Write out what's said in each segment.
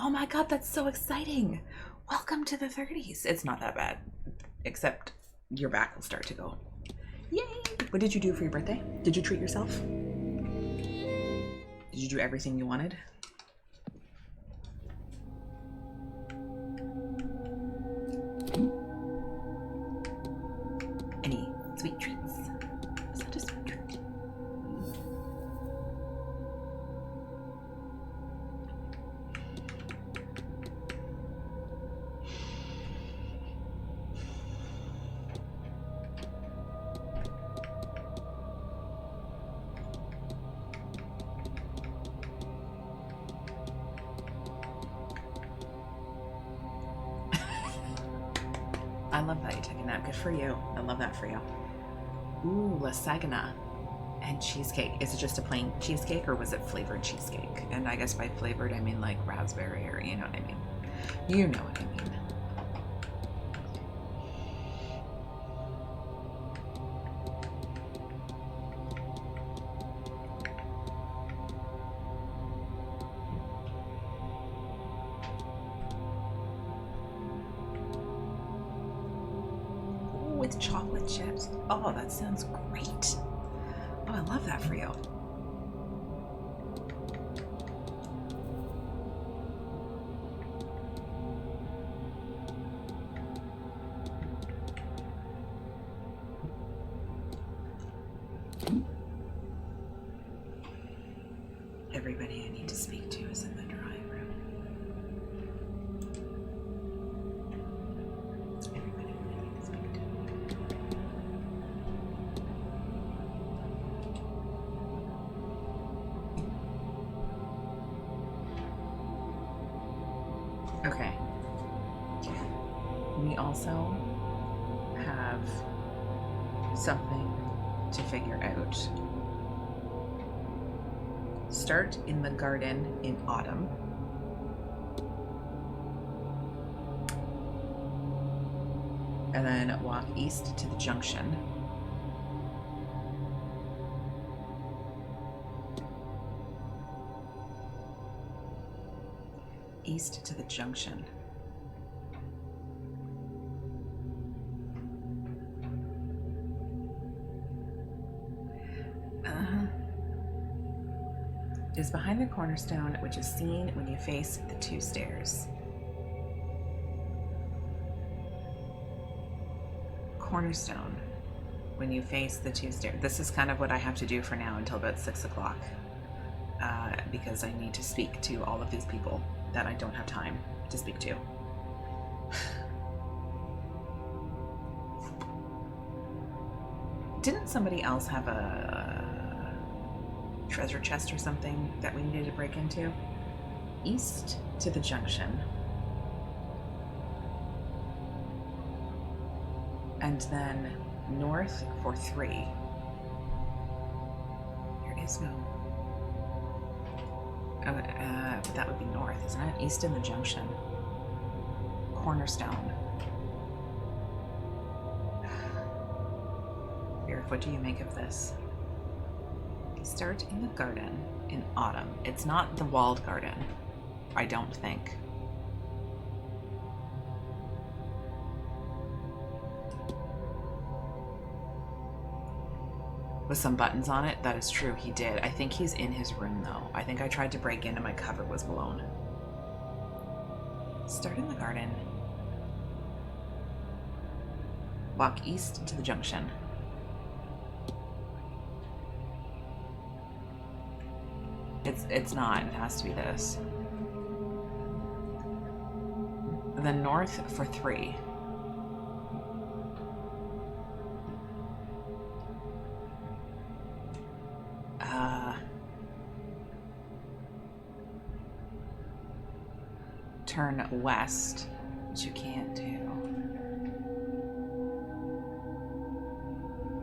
Oh my god, that's so exciting. Welcome to the 30s. It's not that bad, except your back will start to go. Yay! What did you do for your birthday? Did you treat yourself? Did you do everything you wanted? Any sweet treats? Such a sweet treat. I love that you took a nap. Good for you. I love that for you. Ooh, lasagna and cheesecake. Is it just a plain cheesecake or was it flavored cheesecake? And I guess by flavored I mean like raspberry, or you know what I mean. You know what I mean. With chocolate chips. Oh, that sounds great. Oh, I love that for you. Everybody I need to speak to is in the drawing room. Everybody I need to speak to. Okay. We also have something to figure out. Start in the garden in autumn. And then walk east to the junction. East to the junction. Is behind the cornerstone, which is seen when you face the two stairs. Cornerstone, when you face the two stairs. This is kind of what I have to do for now until about 6 o'clock, because I need to speak to all of these people that I don't have time to speak to. Didn't somebody else have a treasure chest or something that we needed to break into? East to the junction. And then north for 3. There is no... but that would be north, isn't it? East in the junction. Cornerstone. Beard, what do you make of this? Start in the garden in autumn. It's not the walled garden, I don't think. With some buttons on it, that is true, he did. I think he's in his room though. I think I tried to break in and my cover was blown. Start in the garden. Walk east to the junction. It's not, it has to be this. Then north for 3. Turn west, which you can't do.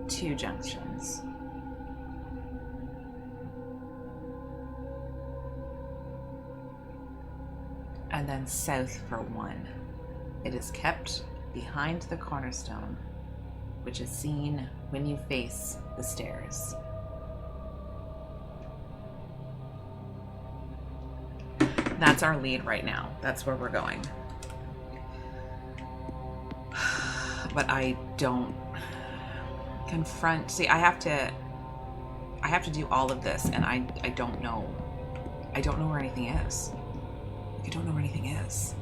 2 junctions. And then south for 1. It is kept behind the cornerstone, which is seen when you face the stairs. That's our lead right now. That's where we're going. But I don't confront. See, I have to do all of this, and I don't know. I don't know where anything is. I don't know where anything is.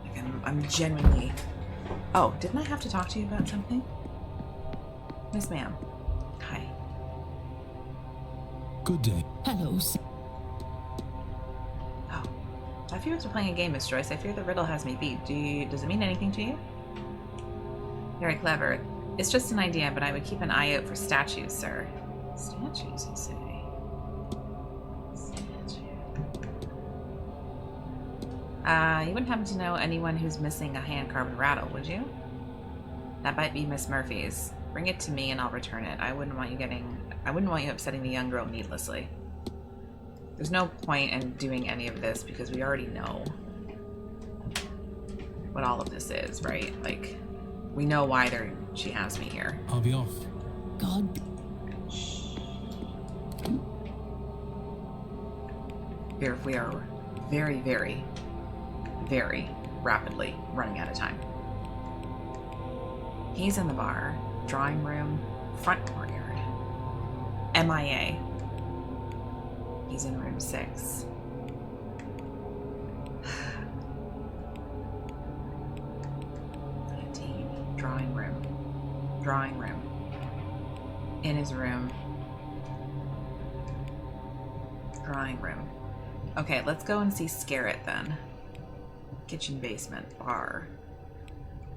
Like I'm genuinely. Oh, didn't I have to talk to you about something? Miss Ma'am. Hi. Good day. Hello. Oh. I fear we're playing a game, Miss Joyce. I fear the riddle has me beat. Does it mean anything to you? Very clever. It's just an idea, but I would keep an eye out for statues, sir. Statues, you say? You wouldn't happen to know anyone who's missing a hand-carved rattle, would you? That might be Miss Murphy's. Bring it to me and I'll return it. I wouldn't want you upsetting the young girl needlessly. There's no point in doing any of this because we already know what all of this is, right? Like, we know why she has me here. I'll be off. God. We are very, very, very rapidly running out of time. He's in the bar, drawing room, front courtyard. MIA. He's in room 6. Drawing room. In his room. Drawing room. Okay, let's go and see Scarrett then. Kitchen, basement, bar.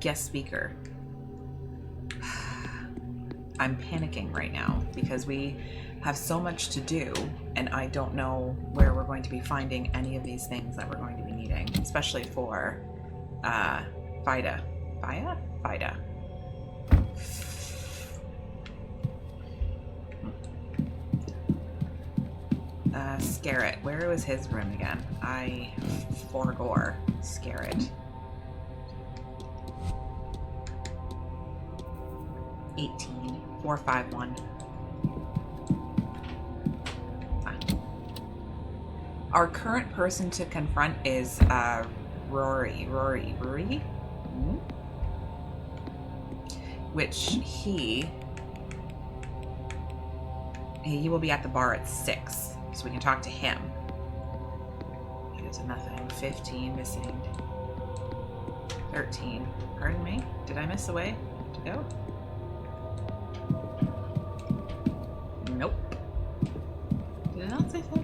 Guest speaker. I'm panicking right now because we have so much to do and I don't know where we're going to be finding any of these things that we're going to be needing, especially for Fida. Fida. Scarrett. Where was his room again? I forgore Scarrett. 18. 451. Our current person to confront is Rory. Mm-hmm. Which he will be at the bar at 6, so we can talk to him. There's nothing. 15 missing. 13. Pardon me? Did I miss a way to go? Nope. Did it not say so?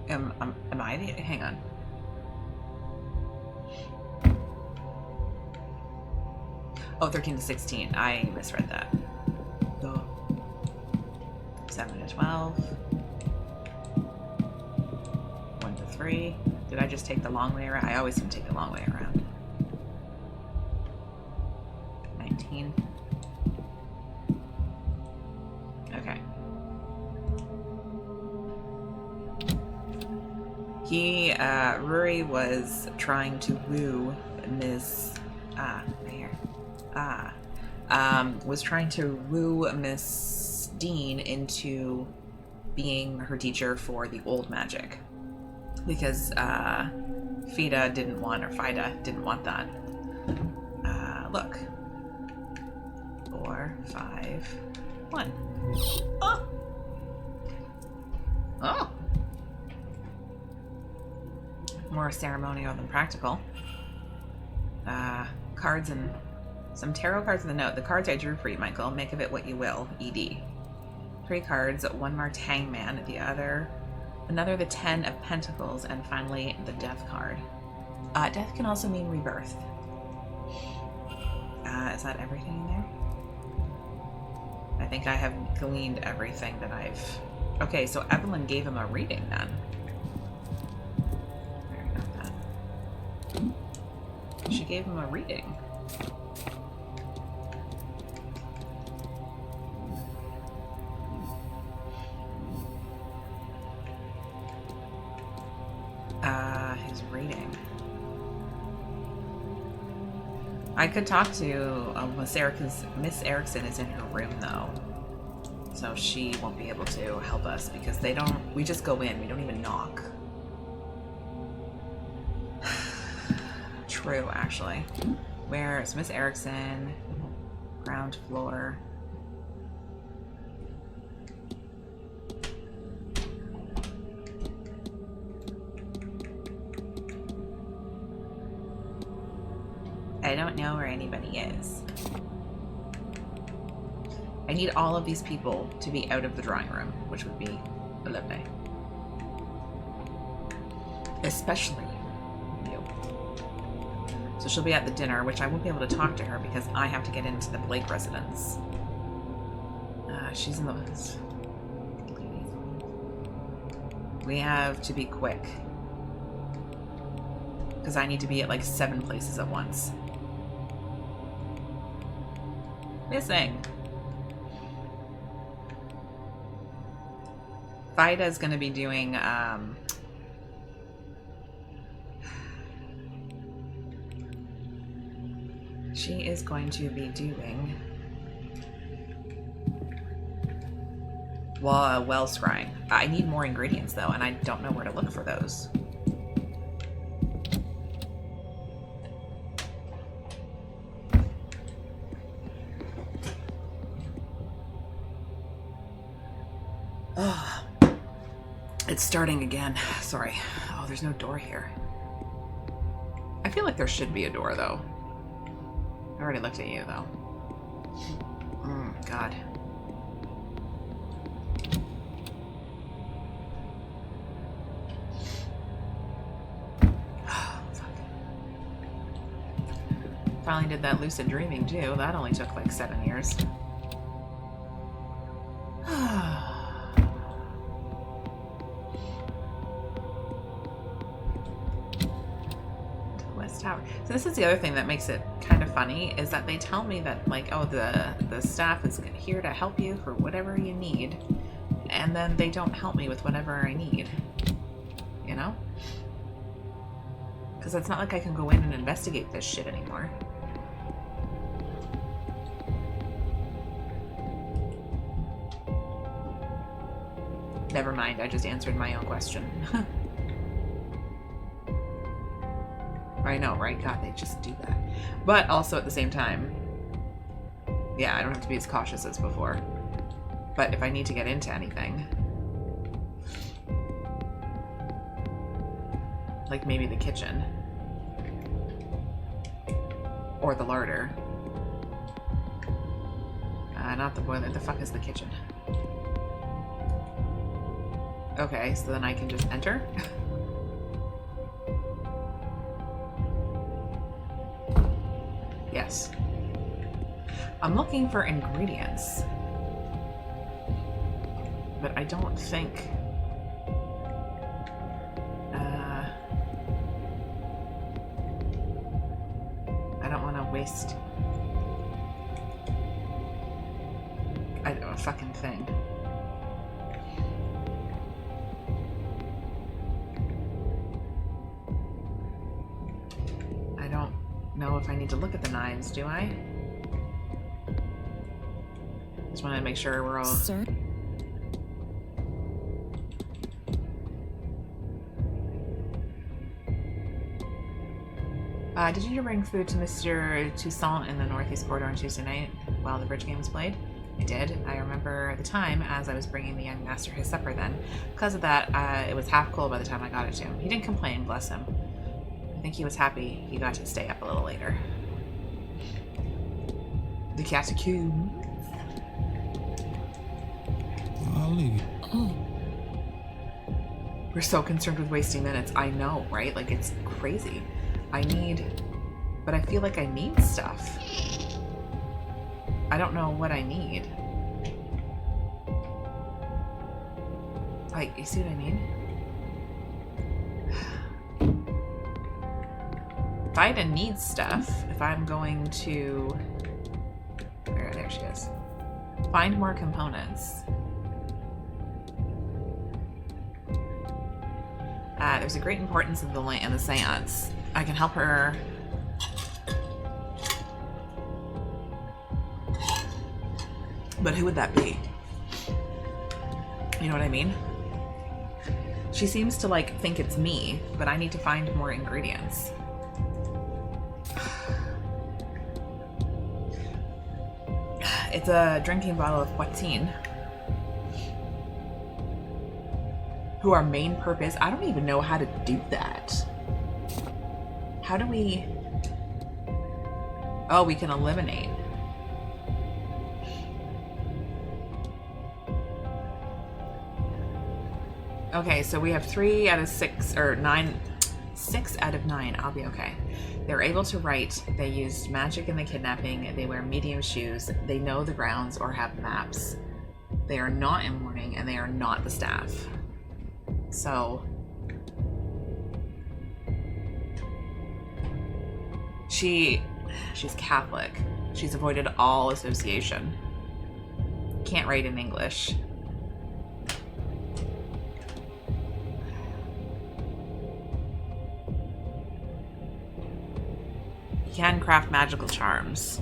Am I the... Hang on. Oh, 13 to 16. I misread that. Oh. 7 to 12. 1 to 3. Did I just take the long way around? I always can take the long way around. 19. Okay. Rory was trying to woo Miss... was trying to woo Miss Dean into being her teacher for the old magic. Because, Fida didn't want that. Look. 4, 5, 1. Oh! Oh! More ceremonial than practical. Cards and some tarot cards in the note. The cards I drew for you, Michael. Make of it what you will. ED. 3 cards. 1 marked Hangman. Another the 10 of Pentacles, and finally the Death card. Death can also mean rebirth. Is that everything in there? I think I have gleaned everything that I've... Okay, so Evelyn gave him a reading then. I got that. She gave him a reading. His reading. I could talk to Miss Erickson is in her room though, So she won't be able to help us because they don't, we just go in, we don't even knock. True, actually. Where's Miss Erickson? Ground floor. I don't know where anybody is. I need all of these people to be out of the drawing room, which would be lovely. Especially you. So she'll be at the dinner, which I won't be able to talk to her because I have to get into the Blake residence. She's in the... We have to be quick. Because I need to be at like 7 places at once. Missing. Vida's going to be doing, she is going to be doing, well scrying. I need more ingredients though, and I don't know where to look for those. It's starting again. Sorry. Oh, there's no door here. I feel like there should be a door, though. I already looked at you, though. God. Fuck. Finally did that lucid dreaming, too. That only took like 7 years. Tower. So this is the other thing that makes it kind of funny, is that they tell me that, like, oh, the staff is here to help you for whatever you need, and then they don't help me with whatever I need, you know? Because it's not like I can go in and investigate this shit anymore. Never mind, I just answered my own question. I know, right? God, they just do that. But also at the same time, yeah, I don't have to be as cautious as before. But if I need to get into anything, like maybe the kitchen or the larder, not the boiler, the fuck is the kitchen? Okay, so then I can just enter. Yes. I'm looking for ingredients. But I don't think... I don't want to waste... a fucking thing. Know if I need to look at the knives, do I? Just want to make sure we're all... Sir? Did you bring food to Mr. Toussaint in the Northeast Corridor on Tuesday night while the bridge game was played? I did. I remember the time as I was bringing the young master his supper then. Because of that, it was half cold by the time I got it to him. He didn't complain, bless him. I think he was happy he got to stay up a little later. The catacomb. Oh. We're so concerned with wasting minutes. I know, right? Like, it's crazy. But I feel like I need stuff. I don't know what I need. Like, you see what I mean? Vida needs stuff if I'm going to... There she is. Find more components. There's a great importance of the light and the seance. I can help her... But who would that be? You know what I mean? She seems to like think it's me, but I need to find more ingredients. It's a drinking bottle of poutine. Who our main purpose, I don't even know how to do that. How do we... Oh, we can eliminate. Okay, so we have 3 out of 6, or 9, 6 out of 9. I'll be okay. They're able to write. They used magic in the kidnapping. They wear medium shoes. They know the grounds or have maps. They are not in mourning, and they are not the staff. So... she's Catholic. She's avoided all association. Can't write in English. Can craft magical charms.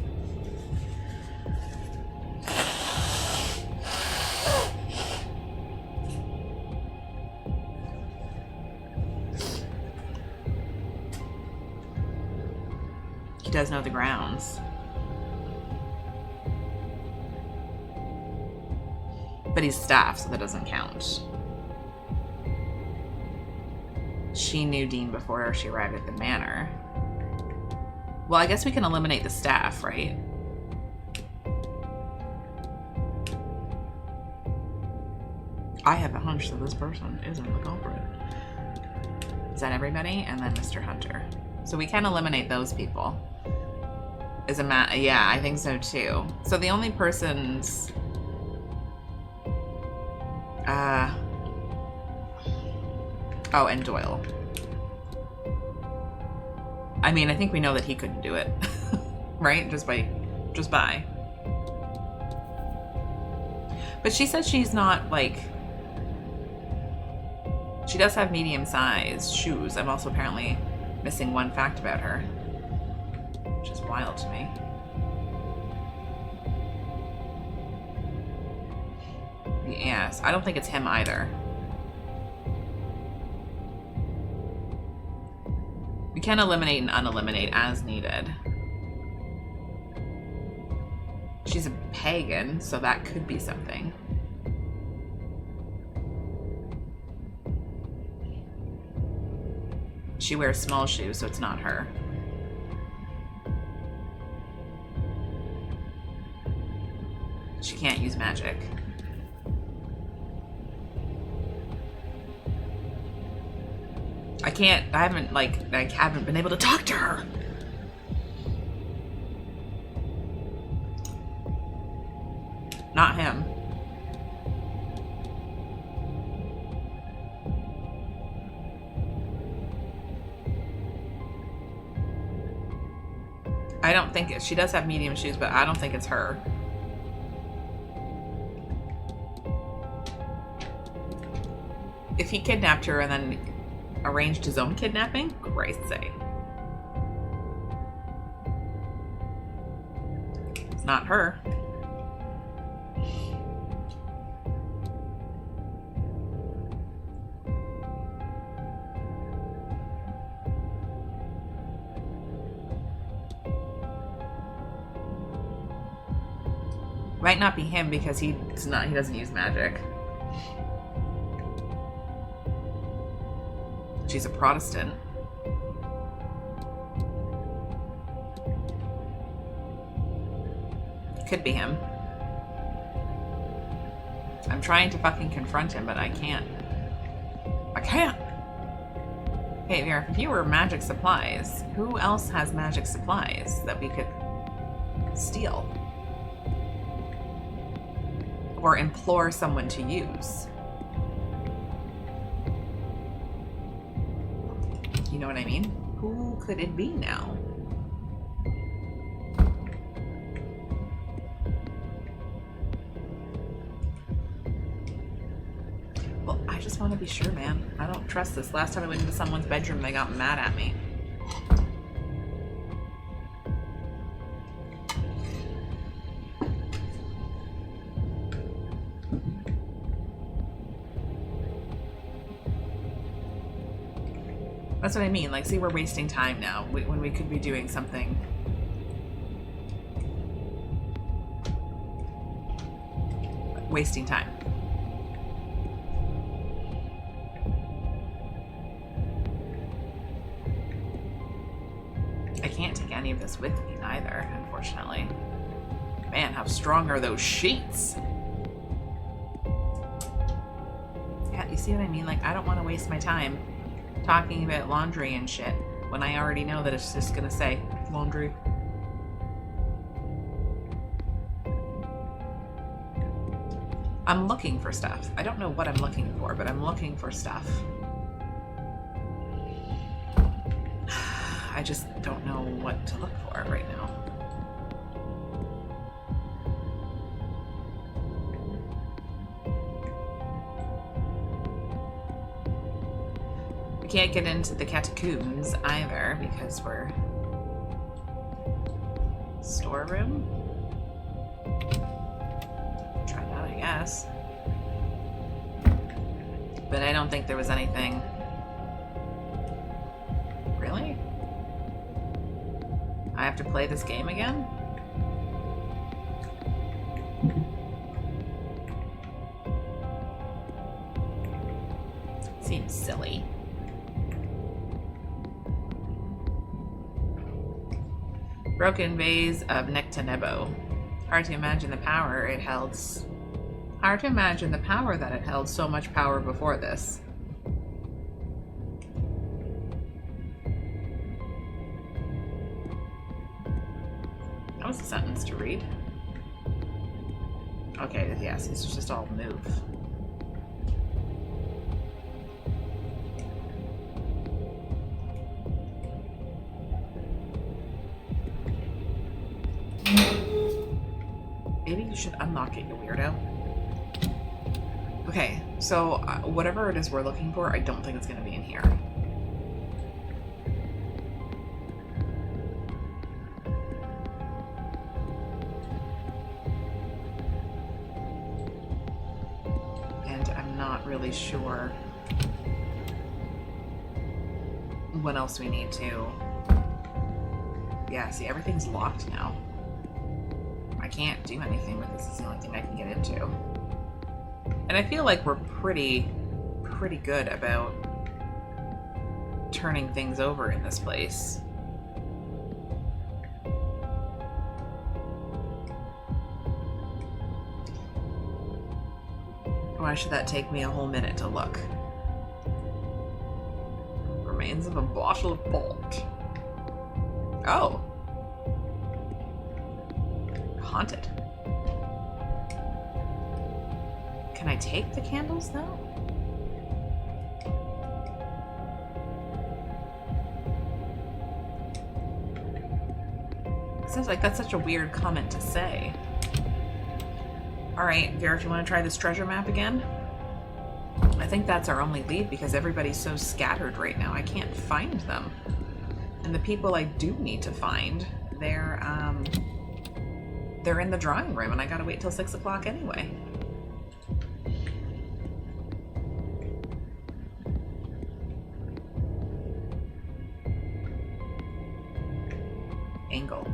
He does know the grounds. But he's staff, so that doesn't count. She knew Dean before she arrived at the manor. Well, I guess we can eliminate the staff, right? I have a hunch that this person isn't the culprit. Is that everybody? And then Mr. Hunter. So we can eliminate those people. Yeah, I think so too. So the only persons... Oh, and Doyle. I mean, I think we know that he couldn't do it. Right? Just by. But she says she's not, like... She does have medium-sized shoes. I'm also apparently missing one fact about her. Which is wild to me. Yes, I don't think it's him either. We can eliminate and uneliminate as needed. She's a pagan, so that could be something. She wears small shoes, so it's not her. She can't use magic. I haven't been able to talk to her. Not him. I don't think she does have medium shoes, but I don't think it's her. If he kidnapped her and then arranged his own kidnapping, Christ's sake. It's not her. Might not be him because he doesn't use magic. She's a Protestant. Could be him. I'm trying to fucking confront him, but I can't. I can't! Hey, Vera, if you were magic supplies, who else has magic supplies that we could steal? Or implore someone to use? You know what I mean? Who could it be now? Well, I just want to be sure, man. I don't trust this. Last time I went into someone's bedroom, they got mad at me. That's what I mean. Like, see, we're wasting time now when we could be doing something. Wasting time. I can't take any of this with me neither, unfortunately. Man, how strong are those sheets? Yeah, you see what I mean? Like, I don't want to waste my time talking about laundry and shit when I already know that it's just gonna say laundry. I'm looking for stuff. I don't know what I'm looking for, but I'm looking for stuff. I just don't know what to look for right now. We can't get into the catacombs either because we're... Storeroom? Try that, I guess. But I don't think there was anything... Really? I have to play this game again? Seems silly. Broken vase of Nectanebo. Hard to imagine the power it held. Hard to imagine the power that it held so much power before this. That was a sentence to read. Okay, yes, it's just all move. Maybe you should unlock it, you weirdo. Okay, so whatever it is we're looking for, I don't think it's going to be in here. And I'm not really sure what else we need to... Yeah, see, everything's locked now. I can't do anything with this. It's the only thing I can get into. And I feel like we're pretty good about turning things over in this place. Why should that take me a whole minute to look? Remains of a bottle of port. Oh. Haunted. Can I take the candles though? Sounds like that's such a weird comment to say. Alright, Vera, if you want to try this treasure map again? I think that's our only lead because everybody's so scattered right now. I can't find them. And the people I do need to find, they're in the drawing room and I gotta wait till 6 o'clock anyway. Angle.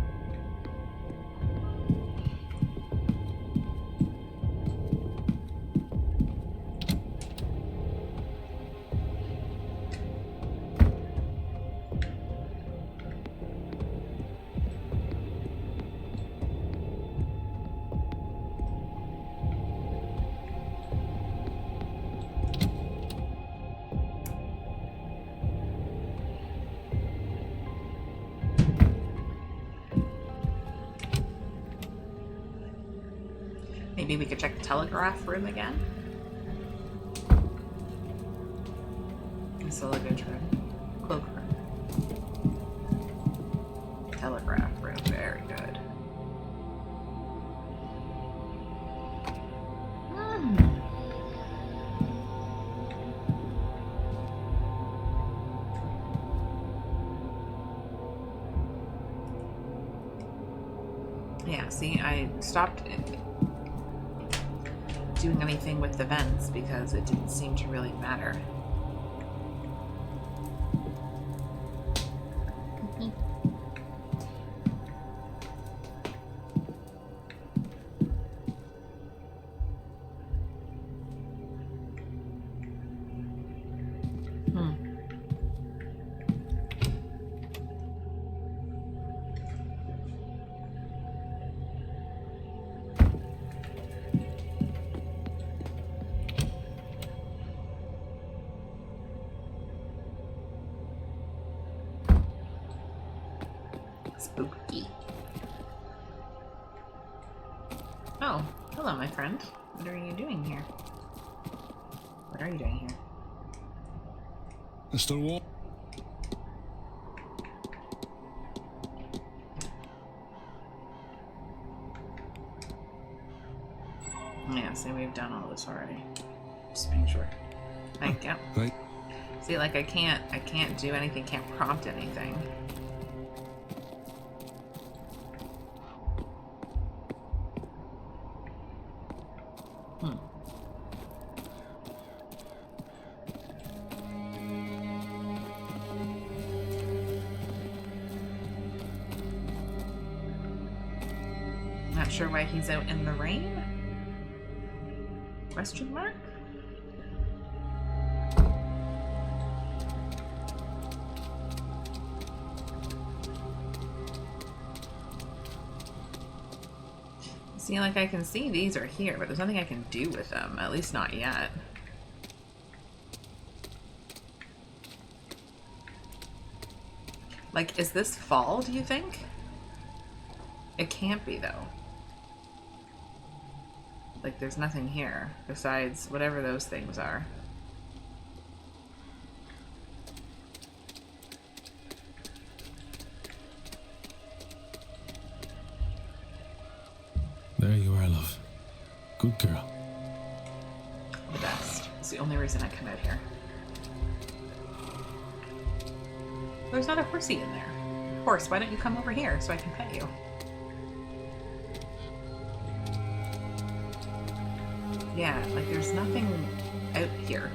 Maybe we could check the telegraph room again. The luggage room. Cloak room. Telegraph room. Very good. Yeah, see, I stopped doing anything with the vents because it didn't seem to really matter. Spooky. Oh, hello, my friend. What are you doing here? What are you doing here? Mr. Wall. Yeah, see, we've done all this already. Just being sure. Like, yeah. Right. See, like, I can't do anything, can't prompt anything. Not sure why he's out in the rain? Question mark? See, like, I can see these are here, but there's nothing I can do with them. At least not yet. Like, is this fall, do you think? It can't be, though. Like, there's nothing here besides whatever those things are. There you are, love. Good girl. The best. It's the only reason I come out here. There's not a horsey in there. Horse, why don't you come over here so I can pet you? Yeah, like there's nothing out here.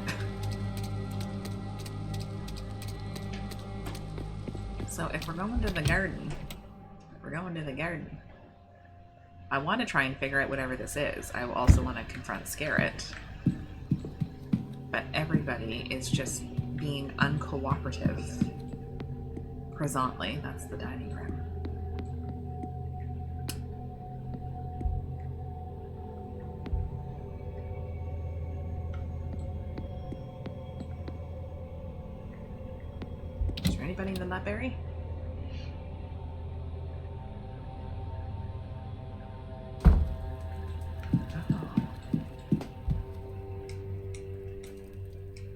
So if we're going to the garden, I want to try and figure out whatever this is. I also want to confront Scarrett. But everybody is just being uncooperative. Presently, that's the dining room. Is there anybody in the nutberry?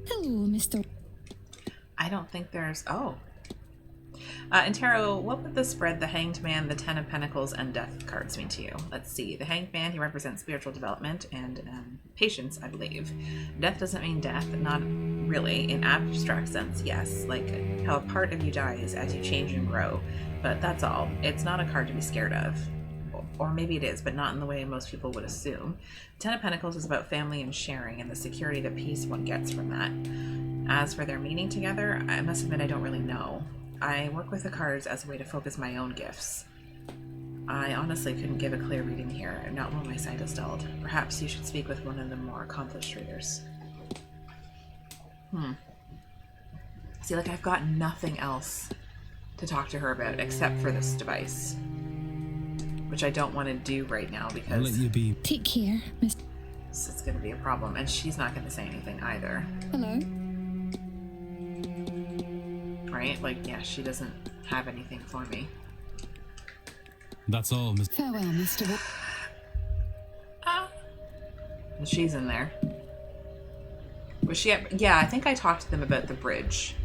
Hello, Mr. I don't think there's... Oh. In tarot, what would the spread, the Hanged Man, the Ten of Pentacles, and Death cards mean to you? Let's see. The Hanged Man, he represents spiritual development and patience, I believe. Death doesn't mean death, not really. In abstract sense, yes. Like how a part of you dies as you change and grow. But that's all. It's not a card to be scared of. Or maybe it is, but not in the way most people would assume. Ten of Pentacles is about family and sharing and the security, the peace one gets from that. As for their meaning together, I must admit I don't really know. I work with the cards as a way to focus my own gifts. I honestly couldn't give a clear reading here, not while my sight is dulled. Perhaps you should speak with one of the more accomplished readers. See, like I've got nothing else to talk to her about except for this device. Which I don't want to do right now because... I'll let you be. Take care, Mr. It's going to be a problem, and she's not going to say anything either. Hello. Right? Like, yeah, she doesn't have anything for me. That's all, Miss. Farewell, Mr. And she's in there. Was she at... Yeah, I think I talked to them about the bridge.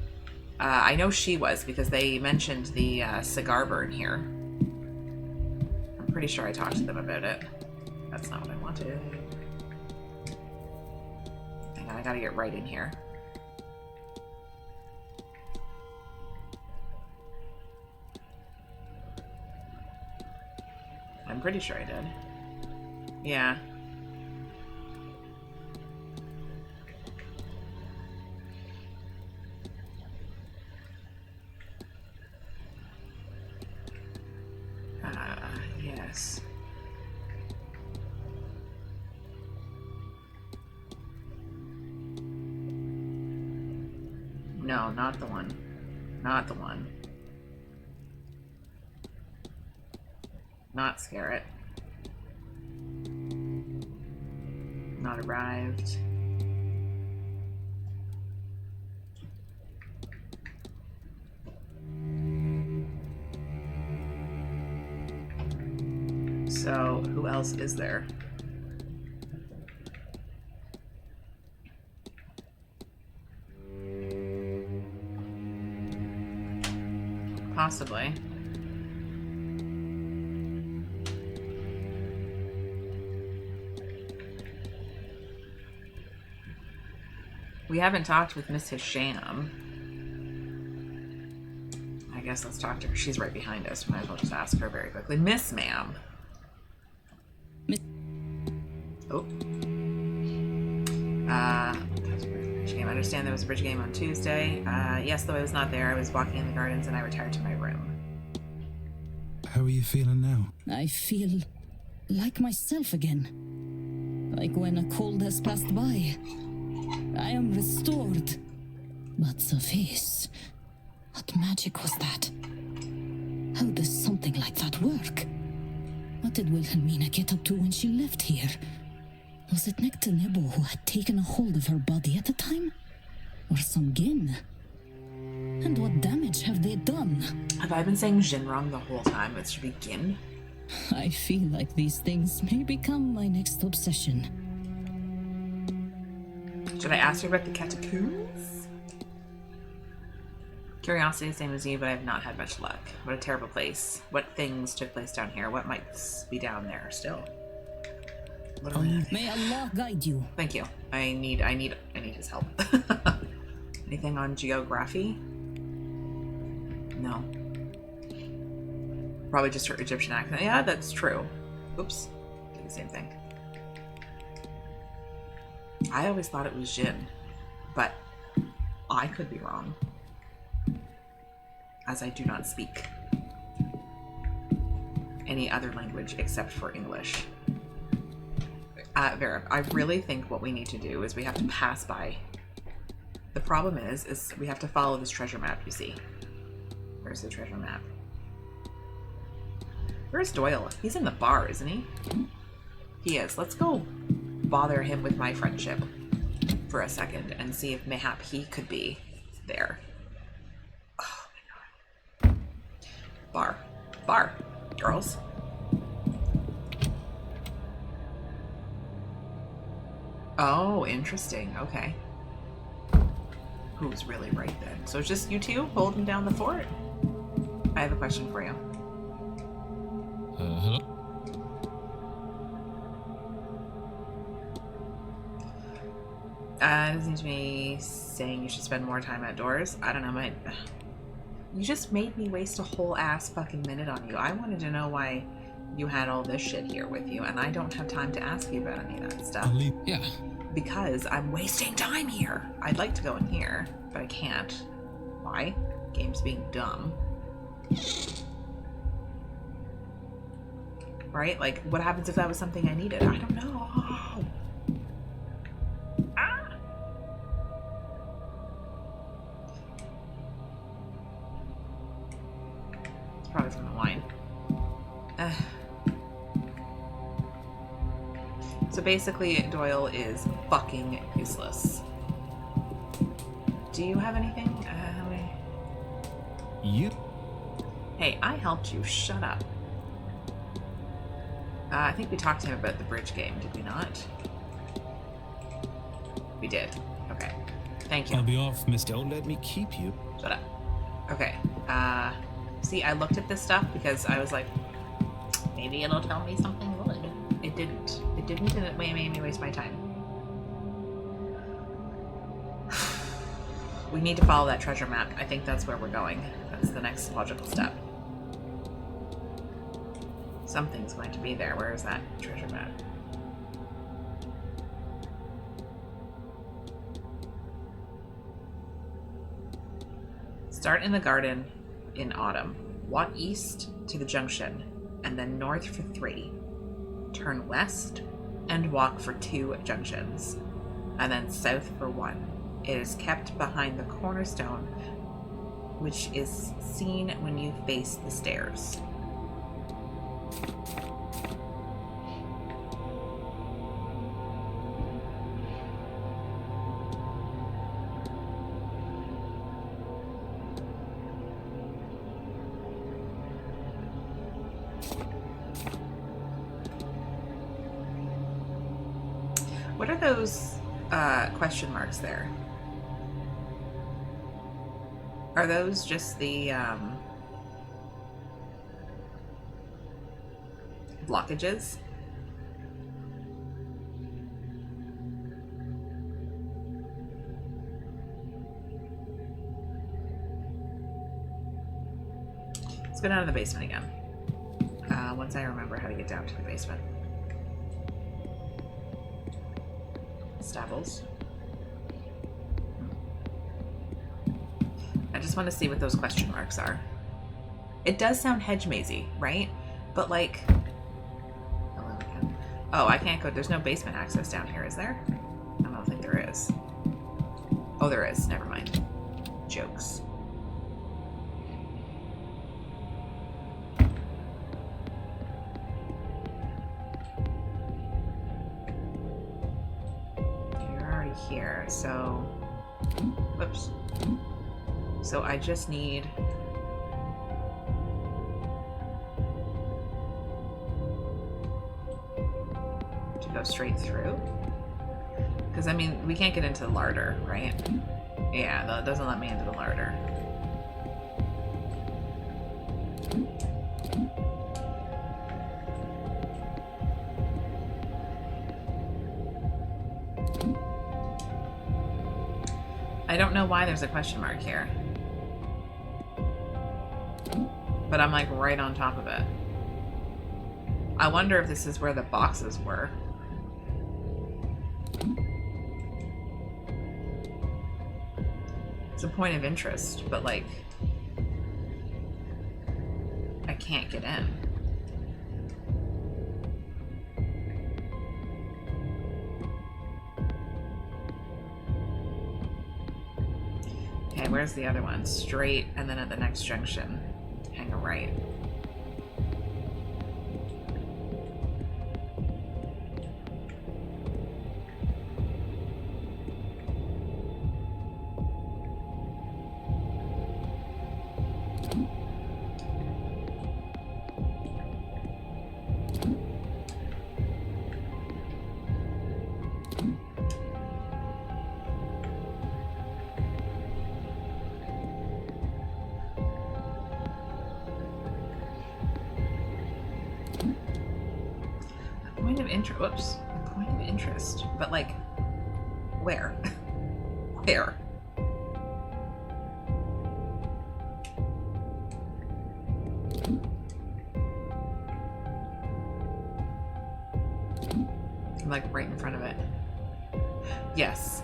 I know she was because they mentioned the cigar burn here. I'm pretty sure I talked to them about it. That's not what I wanted. Hang on, I gotta get right in here. I'm pretty sure I did. Yeah. Yes. No, not the one. Not the one. Not Scarrett. Not arrived. So, who else is there? Possibly. We haven't talked with Miss Hisham. I guess let's talk to her. She's right behind us. Might as well just ask her very quickly. Miss Ma'am. Oh. That was a bridge game. I understand there was a bridge game on Tuesday. Yes, though I was not there. I was walking in the gardens and I retired to my room. How are you feeling now? I feel like myself again. Like when a cold has passed by. I am restored. But the face... What magic was that? How does something like that work? What did Wilhelmina get up to when she left here? Was it Nectanebo who had taken a hold of her body at the time? Or some Gin? And what damage have they done? Have I been saying Jin wrong the whole time? It should be Gin. I feel like these things may become my next obsession. Should I ask her about the catacombs? Curiosity, same as you, but I have not had much luck. What a terrible place. What things took place down here? What might be down there still? May Allah guide you. Thank you. I need his help. Anything on geography? No. Probably just her Egyptian accent. Yeah, that's true. Oops. Did the same thing. I always thought it was Jin, but I could be wrong, as I do not speak any other language except for English. Vera, I really think what we need to do is we have to pass by. The problem is we have to follow this treasure map, you see. Where's the treasure map? Where's Doyle? He's in the bar, isn't he? He is. Let's go bother him with my friendship for a second and see if mayhap he could be there. Oh my god. Bar. Bar. Girls. Oh, interesting. Okay. Who's really right then? So it's just you two holding down the fort? I have a question for you. Hello? It seems to me saying you should spend more time outdoors. I don't know, you just made me waste a whole ass fucking minute on you. I wanted to know why you had all this shit here with you, and I don't have time to ask you about any of that stuff. Yeah. Because I'm wasting time here. I'd like to go in here, but I can't. Why? Game's being dumb. Right? Like, what happens if that was something I needed? I don't know. Ah! It's probably from the wine. So basically, Doyle is fucking useless. Do you have anything? You? Hey, I helped you. Shut up. I think we talked to him about the bridge game, did we not? We did. Okay. Thank you. I'll be off, mister. Don't let me keep you. Shut up. Okay. See, I looked at this stuff because I was like, maybe it'll tell me something good. It didn't. It didn't, and it made me waste my time. We need to follow that treasure map. I think that's where we're going. That's the next logical step. Something's going to be there. Where is that treasure map? Start in the garden in autumn. Walk east to the junction, and then north for 3. Turn west and walk for 2 junctions, and then south for 1. It is kept behind the cornerstone, which is seen when you face the stairs. What are those question marks there? Are those just the blockages? Let's go down to the basement again. Once I remember how to get down to the basement. Stabbles. I just want to see what those question marks are. It does sound hedge mazy, right? But like... Hello again. Oh, I can't go... There's no basement access down here, is there? I don't think there is. Oh, there is. Never mind. Jokes. Here, so whoops. So I just need to go straight through, because I mean we can't get into the larder, right? Yeah, that doesn't let me into the larder. I don't know why there's a question mark here. But I'm like right on top of it. I wonder if this is where the boxes were. It's a point of interest, but like I can't get in. Okay, where's the other one? Straight, and then at the next junction, hang a right. Whoops. A point of interest. But like, where? Where? I'm like right in front of it. Yes.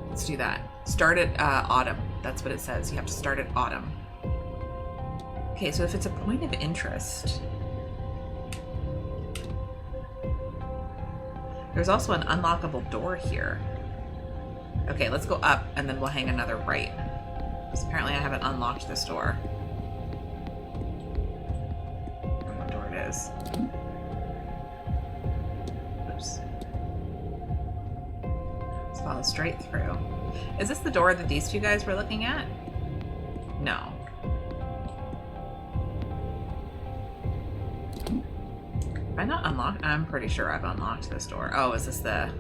Let's do that. Start at autumn. That's what it says. You have to start at autumn. Okay, so if it's a point of interest... There's also an unlockable door here. Okay, let's go up and then we'll hang another right. Because apparently I haven't unlocked this door. I don't know what door it is. Oops. Let's follow straight through. Is this the door that these two guys were looking at? No. Have I not unlocked? I'm pretty sure I've unlocked this door. Oh, is this the...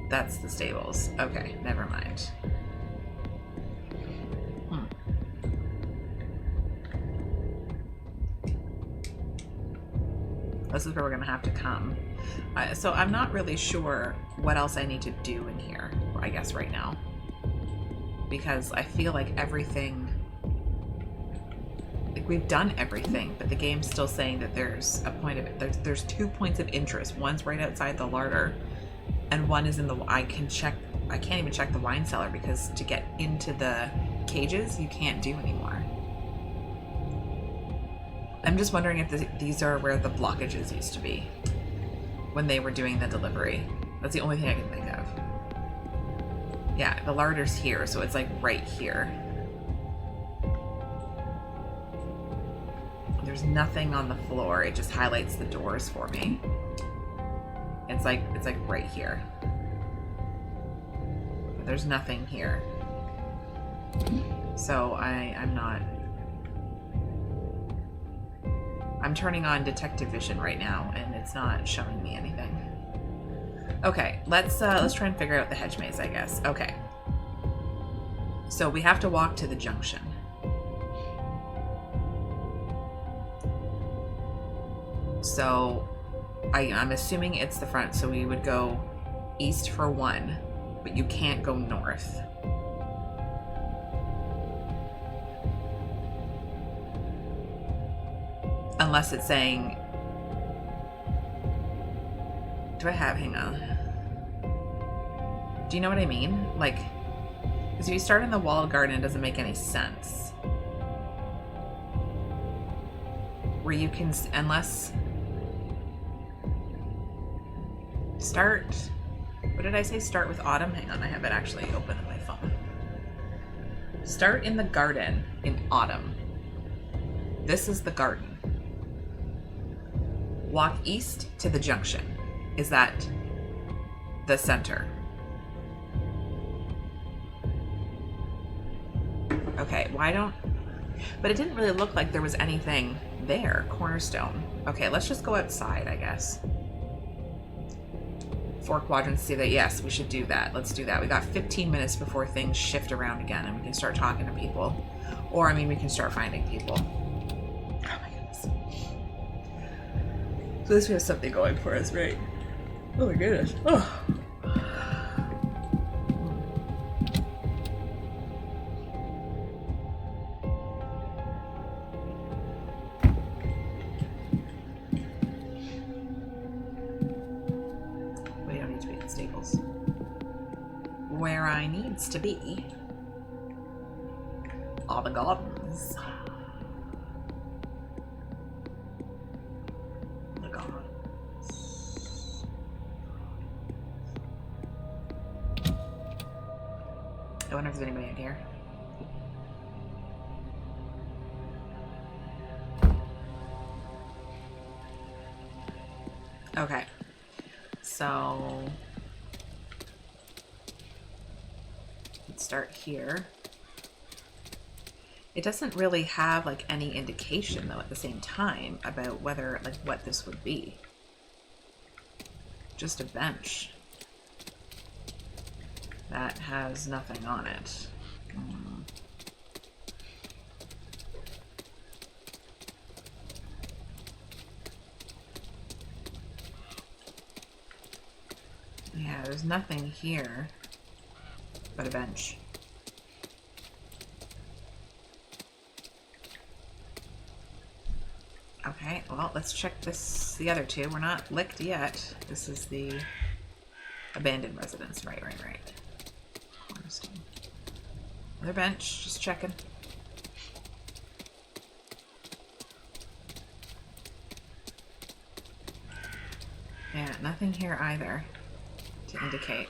That's the stables. Okay, never mind. This is where we're gonna have to come. So I'm not really sure what else I need to do in here, I guess, right now. Because I feel like everything... Like we've done everything, but the game's still saying that there's a point of... There's 2 points of interest. One's right outside the larder, and one is in the... I can't even check the wine cellar, because to get into the cages, you can't do anymore. I'm just wondering if these are where the blockages used to be when they were doing the delivery. That's the only thing I can think of. Yeah, the larder's here, so it's like right here. There's nothing on the floor. It just highlights the doors for me. It's like right here. But there's nothing here. So I'm not... I'm turning on detective vision right now, and it's not showing me anything. Okay, let's try and figure out the hedge maze, I guess. Okay. So we have to walk to the junction. So I'm assuming it's the front, so we would go east for 1, but you can't go north. Unless it's saying... hang on. Do you know what I mean? Like, because if you start in the walled garden, it doesn't make any sense. Where you can, unless... Start... What did I say? Start with autumn? Hang on, I have it actually open on my phone. Start in the garden in autumn. This is the garden. Walk east to the junction. Is that the center? Okay, why don't... But it didn't really look like there was anything there. Cornerstone. Okay, let's just go outside, I guess. 4 quadrants, see that? Yes, we should do that. Let's do that. We got 15 minutes before things shift around again and we can start talking to people. Or, I mean, we can start finding people. Oh my goodness. So this we have something going for us, right? Oh my goodness. Oh. We don't need to be at the stables. Where I needs to be are the gardens. I wonder if there's anybody in here. Okay. So let's start here. It doesn't really have like any indication though at the same time about whether like what this would be. Just a bench that has nothing on it. Yeah, there's nothing here but a bench. Okay, well, let's check the other two. We're not licked yet. This is the abandoned residence. Right. Cornerstone. Another bench, just checking. Yeah, nothing here either to indicate.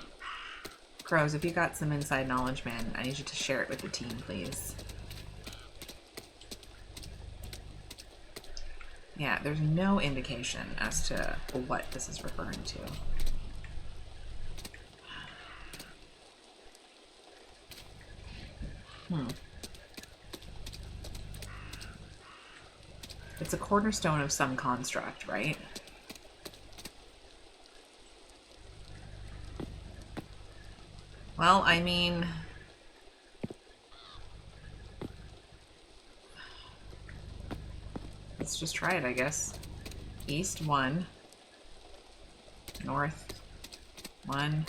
Crows, if you got some inside knowledge, man, I need you to share it with the team, please. Yeah, there's no indication as to what this is referring to. It's a cornerstone of some construct, right? Well, I mean... Let's just try it, I guess. East 1. North 1.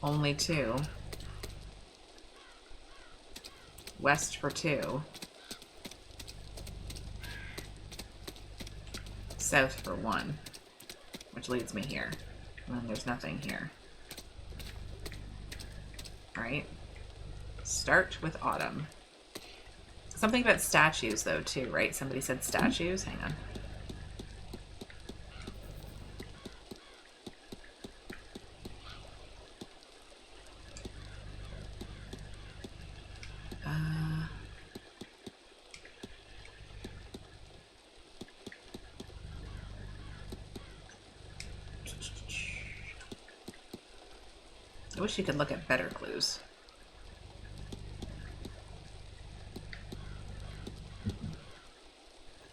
Only 2. West for 2. South for 1. Which leads me here. And then there's nothing here. Right? Start with autumn. Something about statues, though, too, right? Somebody said statues? Hang on. I wish you could look at better clues.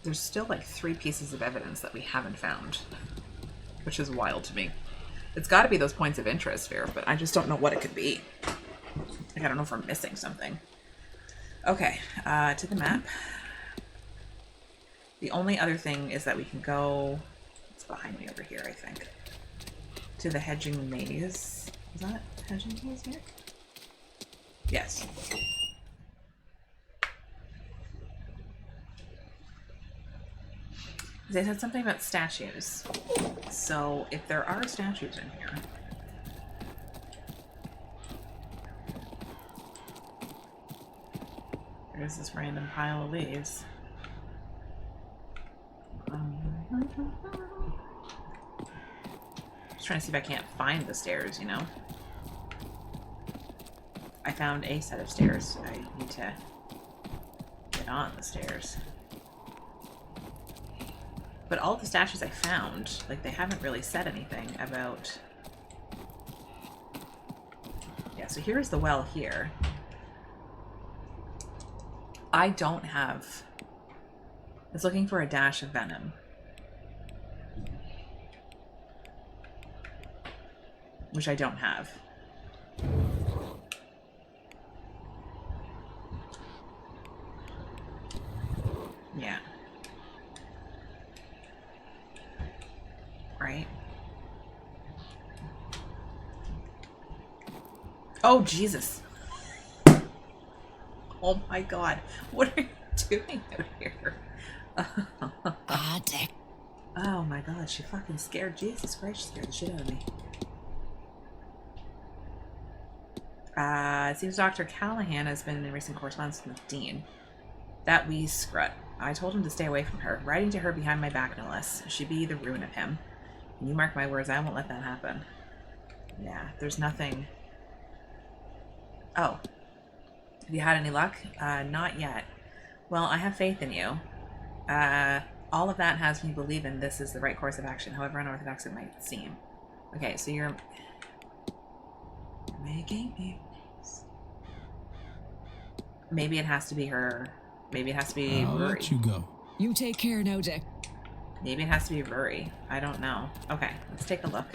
There's still like 3 pieces of evidence that we haven't found. which is wild to me. It's got to be those points of interest here, but I just don't know what it could be. Like, I don't know if we're missing something. Okay, to the map. The only other thing is that we can go... It's behind me over here, I think. To the hedging maze. Is that hedging maze here? Yes. They said something about statues. So if there are statues in here... There's this random pile of leaves. Just trying to see if I can't find the stairs, you know? I found a set of stairs. I need to get on the stairs. But all the statues I found, like, they haven't really said anything about... Yeah, so here's the well here. I don't have... It's looking for a dash of venom. Which I don't have. Yeah. Right. Oh, Jesus. Oh my God. What are you doing out here? Oh my God, she fucking scared. Jesus Christ, she scared the shit out of me. It seems Dr. Callahan has been in recent correspondence with Dean. That wee scrut. I told him to stay away from her. Writing to her behind my back, no less. She'd be the ruin of him. And you mark my words, I won't let that happen. Yeah, there's nothing... Oh. Have you had any luck? Not yet. Well, I have faith in you. All of that has me believing this is the right course of action, however unorthodox it might seem. Okay, so you're making me... Maybe it has to be her. Maybe it has to be I'll Rory. let you go. You take care now, Dick. Maybe it has to be Rory. I don't know. Okay, let's take a look.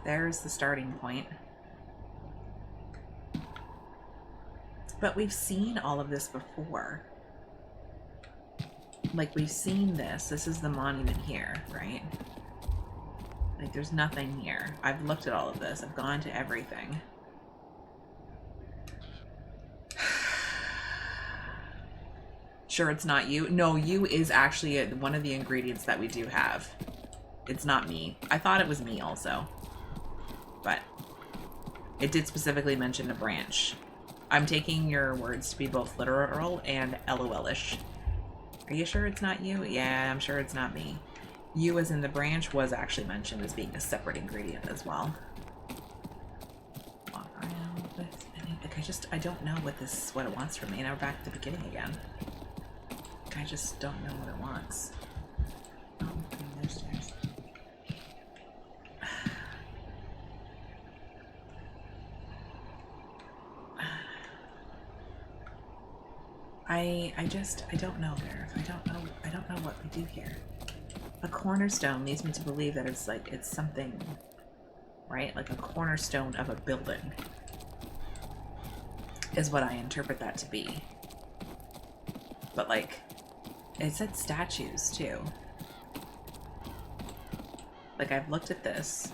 There's the starting point. But we've seen all of this before. Like, we've seen this. This is the monument here, right? Like, there's nothing here. I've looked at all of this. I've gone to everything. Sure, it's not you. No, you is actually one of the ingredients that we do have. It's not me. I thought it was me also. But it did specifically mention a branch. I'm taking your words to be both literal and LOL-ish. Are you sure it's not you? Yeah, I'm sure it's not me. You as in the branch was actually mentioned as being a separate ingredient as well. Walk around with any... Like, I don't know what it wants from me. Now we're back at the beginning again. I just don't know what it wants. Oh, okay, there's stairs. I don't know, Bear. I don't know what we do here. A cornerstone leads me to believe that it's something, right? Like a cornerstone of a building is what I interpret that to be. But like, it said statues too. Like, I've looked at this.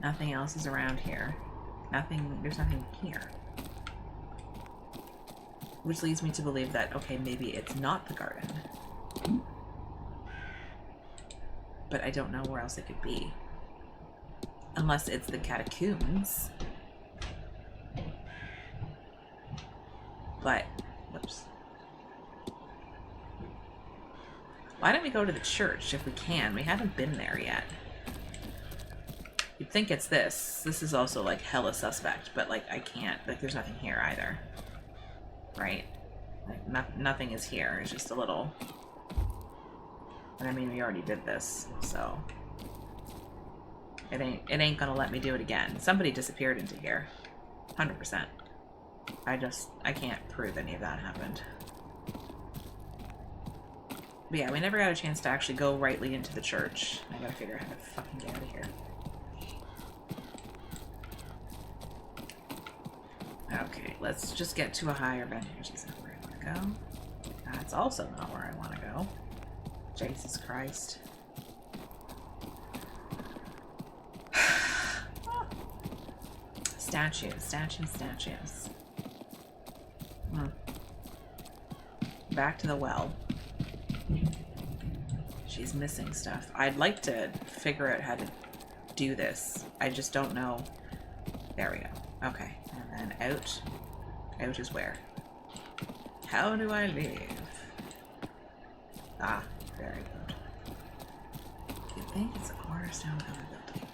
Nothing else is around here. There's nothing here. Which leads me to believe that, okay, maybe it's not the garden. But I don't know where else it could be. Unless it's the catacombs. But, whoops. Why don't we go to the church if we can? We haven't been there yet. You'd think it's this. This is also like hella suspect, but like I can't. Like there's nothing here either. Right? Like nothing is here. It's just a little... And I mean, we already did this, so... It ain't gonna let me do it again. Somebody disappeared into here. 100%. I can't prove any of that happened. But yeah, we never got a chance to actually go rightly into the church. I gotta figure out how to fucking get out of here. Okay, let's just get to a higher vantage. Is that where I want to go? That's also not where I want to go. Jesus Christ. Statues. Back to the well. She's missing stuff. I'd like to figure out how to do this. I just don't know. There we go. Okay. And then out. Out is where? How do I leave? Ah, very good. I think it's a cornerstone of a building.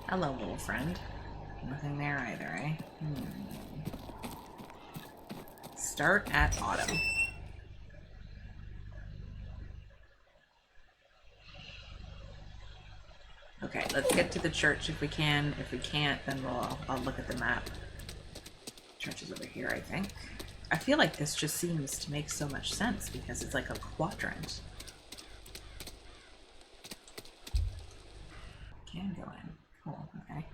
Hello, little friend. Nothing there either, eh? Start at autumn. Okay, let's get to the church if we can. If we can't, then I'll look at the map. Church is over here, I think. I feel like this just seems to make so much sense because it's like a quadrant. Can go in. Cool, okay.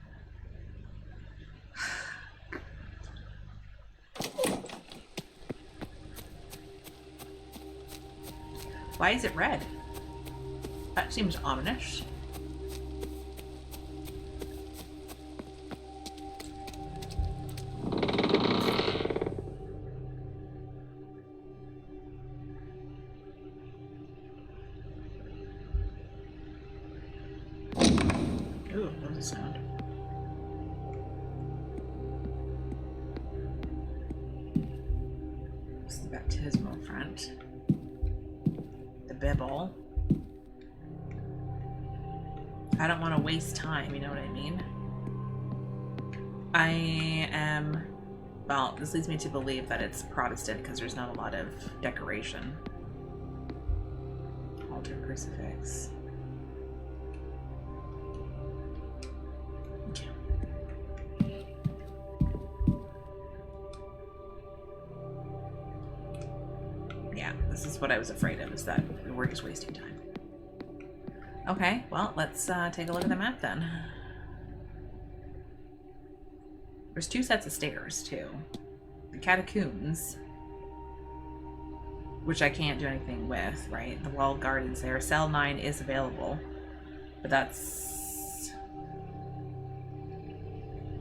Why is it red? That seems ominous. Ooh, what was the sound? It's the baptismal front. The Bible. I don't want to waste time, you know what I mean? I am... Well, this leads me to believe that it's Protestant because there's not a lot of decoration. Altar, crucifix. Yeah, this is what I was afraid of, is that we're just wasting time. Okay, well, let's take a look at the map then. There's 2 sets of stairs, too. The catacombs, which I can't do anything with, right? The walled gardens there. Cell 9 is available, but that's...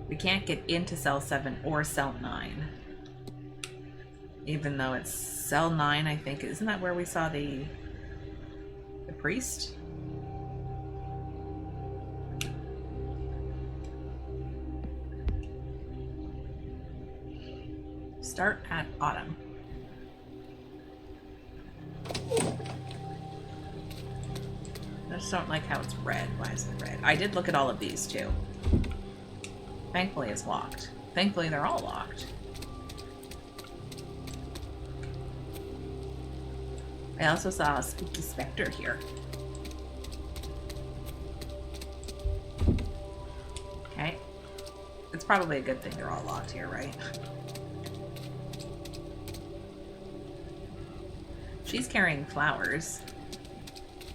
We can't get into Cell 7 or Cell 9. Even though it's Cell 9, I think. Isn't that where we saw the priest? Start at autumn. I just don't like how it's red. Why is it red? I did look at all of these too. Thankfully it's locked. Thankfully they're all locked. I also saw a spooky specter here. Okay. It's probably a good thing they're all locked here, right? She's carrying flowers.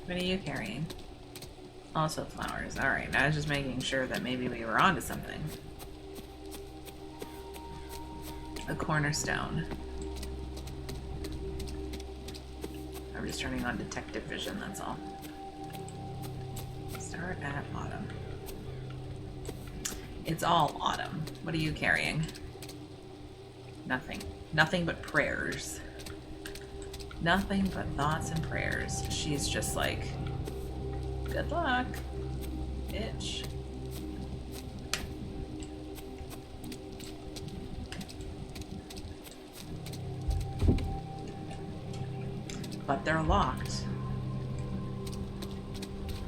What are you carrying? Also flowers. Alright, I was just making sure that maybe we were onto something. A cornerstone. I'm just turning on detective vision, that's all. Start at autumn. It's all autumn. What are you carrying? Nothing. Nothing but prayers. Nothing but thoughts and prayers. She's just like, good luck, bitch. But they're locked.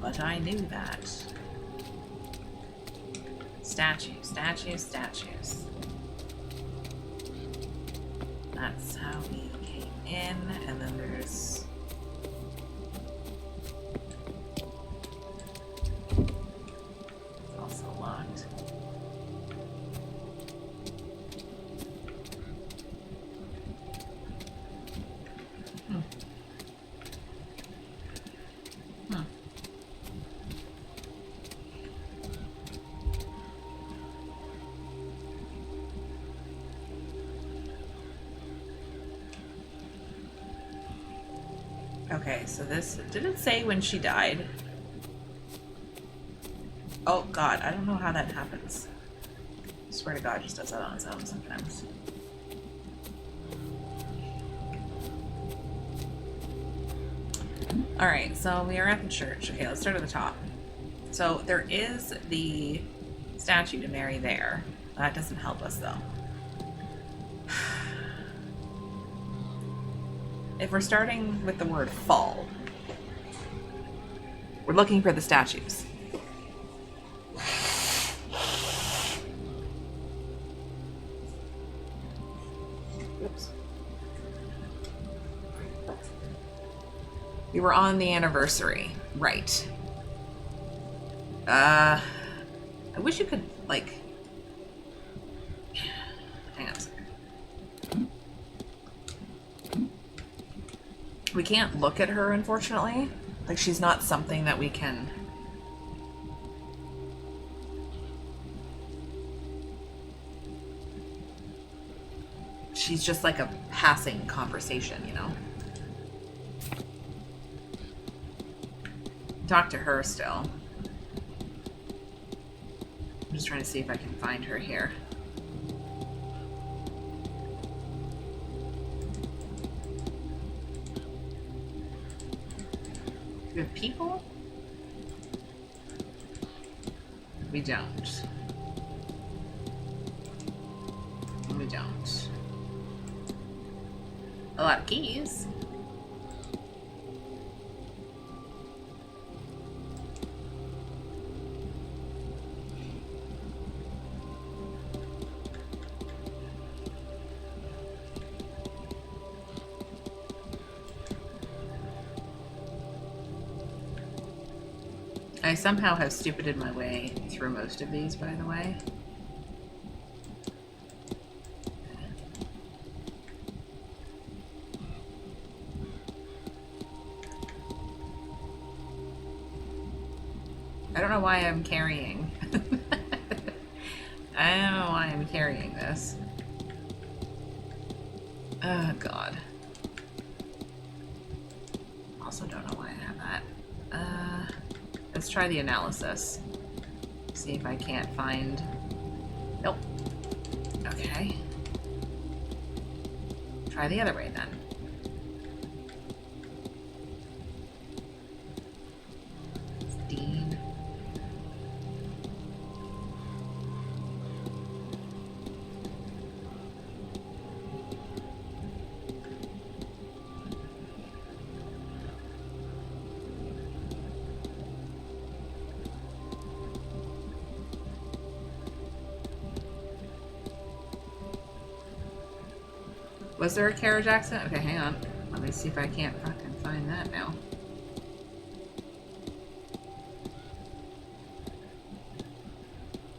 But I knew that. Statues, statues, statues. That's how we came in, and then there's... also locked. Okay, so this... Did it say when she died? Oh, God. I don't know how that happens. I swear to God, it just does that on its own sometimes. Alright, so we are at the church. Okay, let's start at the top. So there is the statue to Mary there. That doesn't help us, though. If we're starting with the word fall, we're looking for the statues. Oops. We were on the anniversary. Right. I wish you could, like... Hang on a second. We can't look at her, unfortunately. Like, she's not something that we can... She's just like a passing conversation, you know? Talk to her still. I'm just trying to see if I can find her here. We have people? We don't. We don't. A lot of keys. I somehow have stupided my way through most of these, by the way. I don't know why I'm carrying. I don't know why I'm carrying this. Oh, God. Also don't know why I have that. Let's try the analysis. See if I can't find... Nope. Okay. Try the other way then. Dean. Was there a carriage accident? Okay, hang on. Let me see if I can't fucking find that now.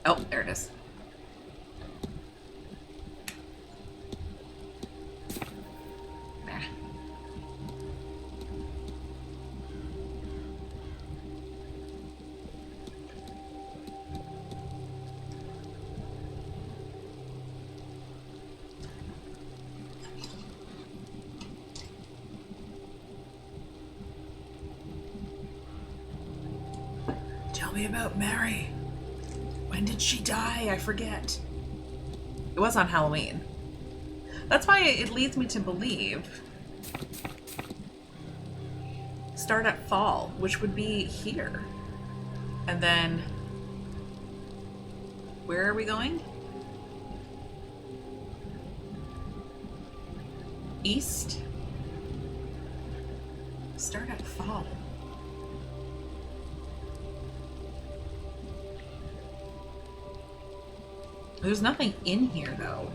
Oh, there it is. Nah. Tell me about Mary. When did she die? I forget. It was on Halloween. That's why it leads me to believe start at fall, which would be here. And then where are we going? East? Start at fall. There's nothing in here, though.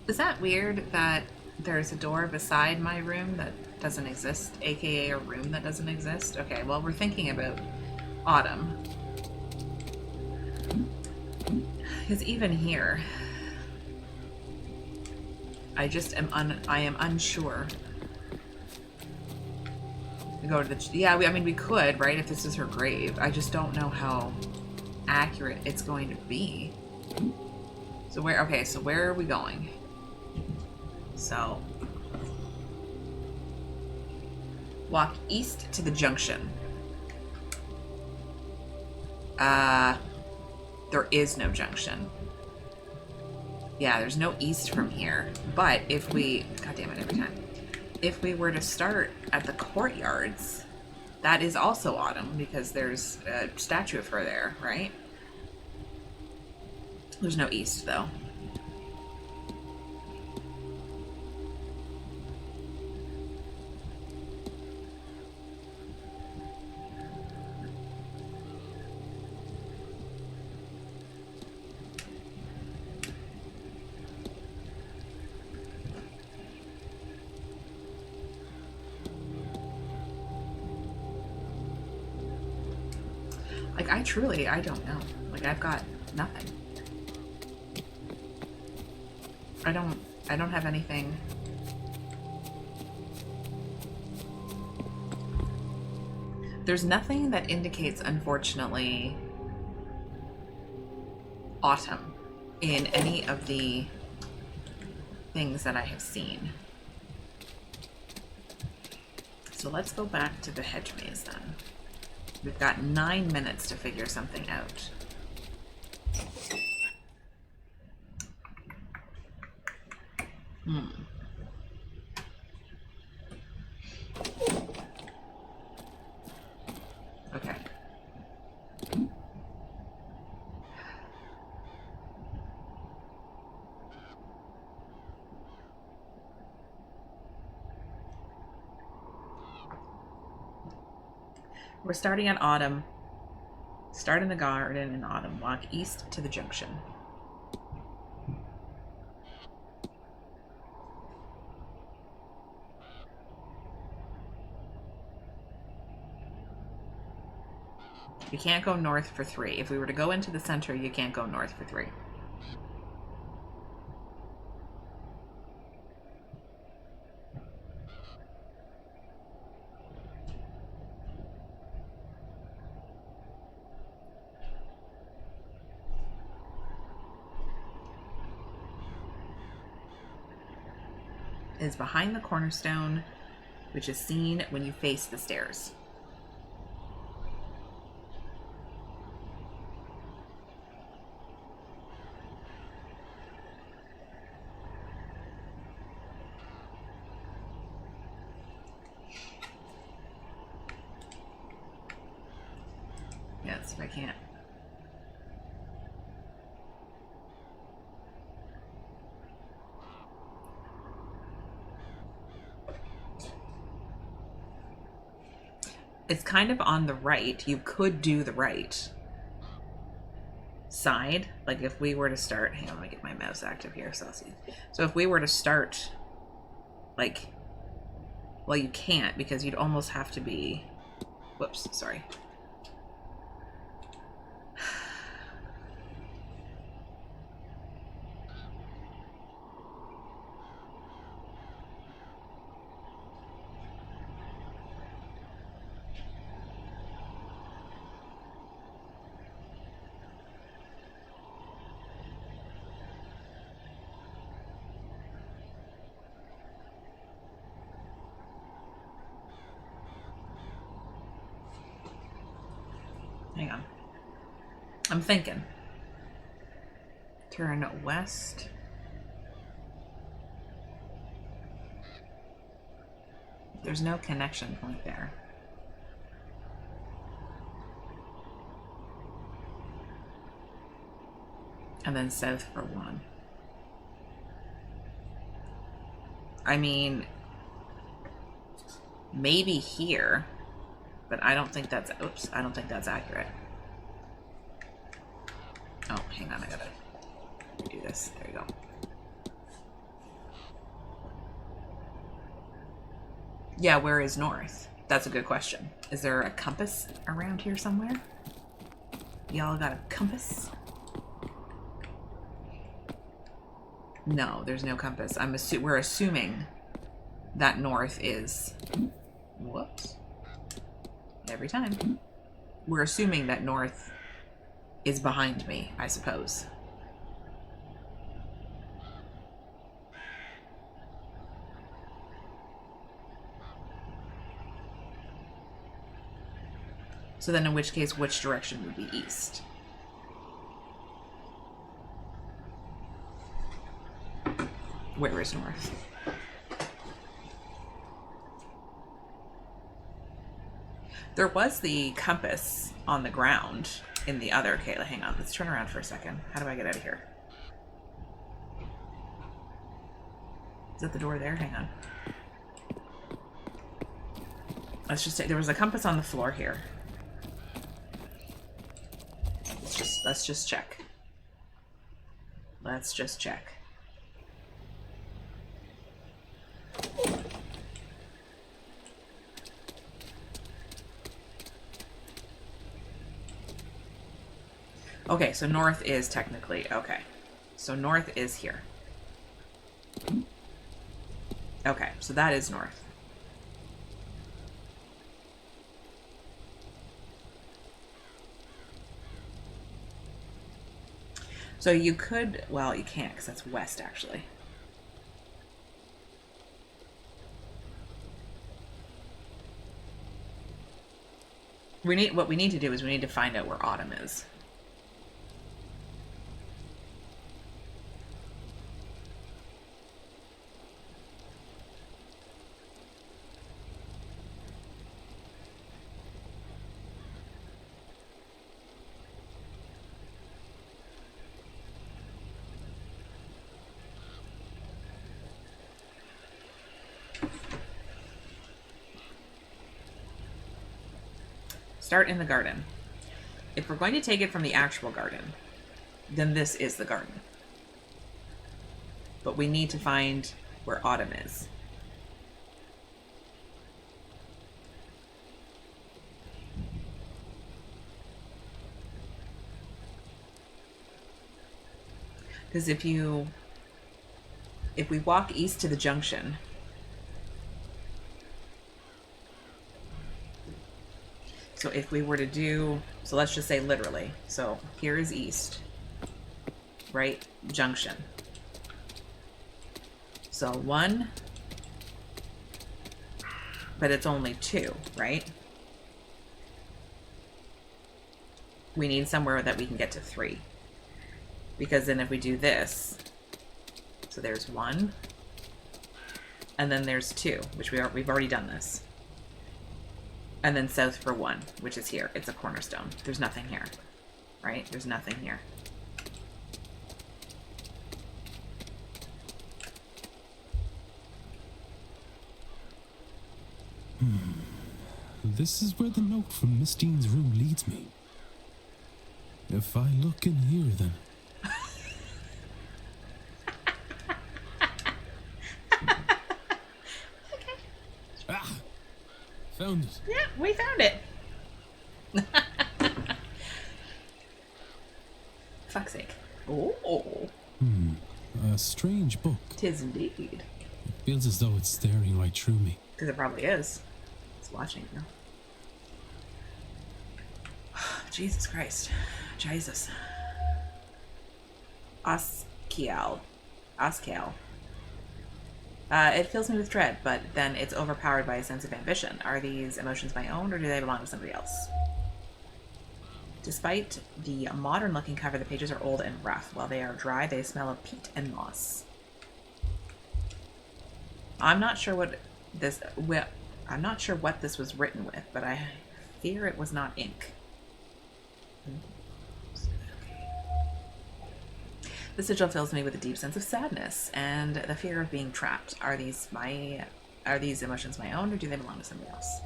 Is that weird that there's a door beside my room that doesn't exist, aka a room that doesn't exist? Okay, well, we're thinking about autumn. Because even here, I am unsure. We go to the, yeah, I mean, we could, right, if this is her grave. I just don't know how accurate it's going to be. So where, okay, so where are we going? So, walk east to the junction. There is no junction. Yeah, there's no east from here. But if we, god damn it, every time. If we were to start at the courtyards, that is also autumn because there's a statue of her there, right? There's no east though. Like, I don't know. Like, I've got nothing. I don't have anything. There's nothing that indicates, unfortunately, autumn in any of the things that I have seen. So let's go back to the hedge maze then. We've got 9 minutes to figure something out. Okay. We're starting at autumn. Start in the garden in autumn. Walk east to the junction. You can't go north for 3. If we were to go into the center, you can't go north for 3. Is behind the cornerstone, which is seen when you face the stairs. Yes, if I can't. It's kind of on the right. You could do the right side. Like if we were to start, hang on, let me get my mouse active here so I'll see. So if we were to start, like, well, you can't because you'd almost have to be, whoops, sorry. Hang on. I'm thinking. Turn west. There's no connection point there. And then south for 1. I mean, maybe here. But I don't think that's, oops, I don't think that's accurate. Oh, hang on, I gotta do this. There you go. Yeah, where is north? That's a good question. Is there a compass around here somewhere? Y'all got a compass? No, there's no compass. We're assuming that north is... Whoops. Every time. We're assuming that north is behind me, I suppose. So then in which case, which direction would be east? Where is north? There was the compass on the ground in the other... Okay, hang on. Let's turn around for a second. How do I get out of here? Is that the door there? Hang on. Let's just say there was a compass on the floor here. Let's just check. Let's just check. Okay, so north is technically... Okay. So north is here. Okay, so that is north. So you could... Well, you can't because that's west, actually. What we need to do is we need to find out where autumn is. Start in the garden. If we're going to take it from the actual garden, then this is the garden. But we need to find where autumn is. Because if we walk east to the junction, so if we were to do, so let's just say literally, so here is east, right? Junction. So 1, but it's only 2, right? We need somewhere that we can get to 3. Because then if we do this, so there's 1, and then there's 2, which we've already done this. And then south for 1, which is here. It's a cornerstone. There's nothing here, right? There's nothing here. This is where the note from Miss Dean's room leads me. If I look in here, then... Okay. Ah! Found it. Yeah, we found it. Fuck's sake. Oh. A strange book. 'Tis indeed. It feels as though it's staring right through me. Because it probably is. It's watching you. Jesus Christ. Jesus. Oskiel. It fills me with dread, but then it's overpowered by a sense of ambition. Are these emotions my own, or do they belong to somebody else? Despite the modern-looking cover, the pages are old and rough. While they are dry, they smell of peat and moss. I'm not sure what this... Well, I'm not sure what this was written with, but I fear it was not ink. The sigil fills me with a deep sense of sadness and the fear of being trapped. Are these emotions my own, or do they belong to somebody else?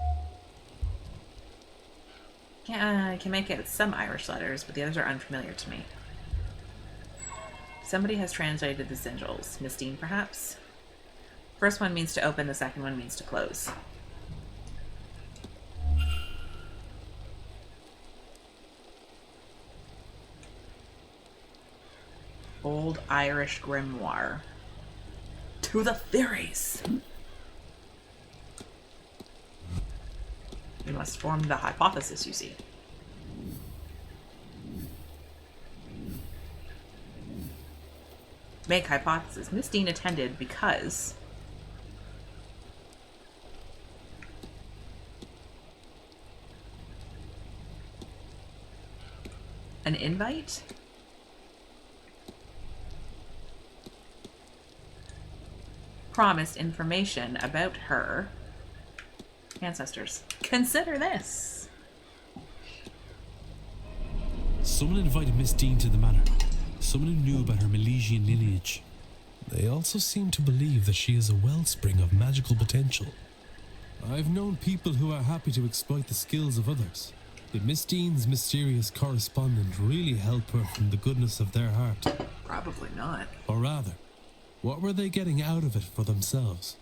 I can make out some Irish letters, but the others are unfamiliar to me. Somebody has translated the sigils. Miss Dean, perhaps? First one means to open, the second one means to close. Old Irish grimoire. To the theories. We must form the hypothesis, you see. Make hypothesis. Miss Dean attended because... An invite? Promised information about her ancestors. Consider this. Someone invited Miss Dean to the manor. Someone who knew about her Milesian lineage. They also seem to believe that she is a wellspring of magical potential. I've known people who are happy to exploit the skills of others. Did Miss Dean's mysterious correspondent really help her from the goodness of their heart? Probably not. Or rather, what were they getting out of it for themselves?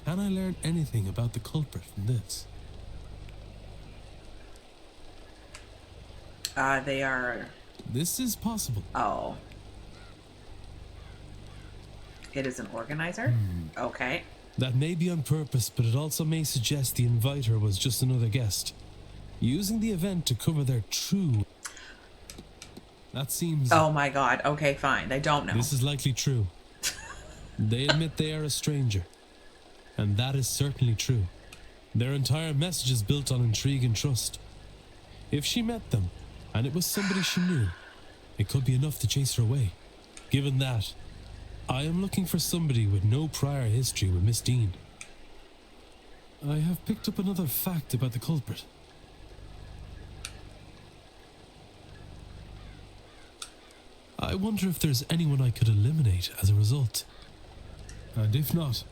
Can I learn anything about the culprit from this? They are... This is possible. Oh. It is an organizer? Okay. That may be on purpose, but it also may suggest the inviter was just another guest, using the event to cover their true... That seems... Oh my god. Okay, fine. They don't know. This is likely true. They admit they are a stranger, and that is certainly true. Their entire message is built on intrigue and trust. If she met them, and it was somebody she knew, it could be enough to chase her away. Given that, I am looking for somebody with no prior history with Miss Dean. I have picked up another fact about the culprit. I wonder if there's anyone I could eliminate as a result. And if not,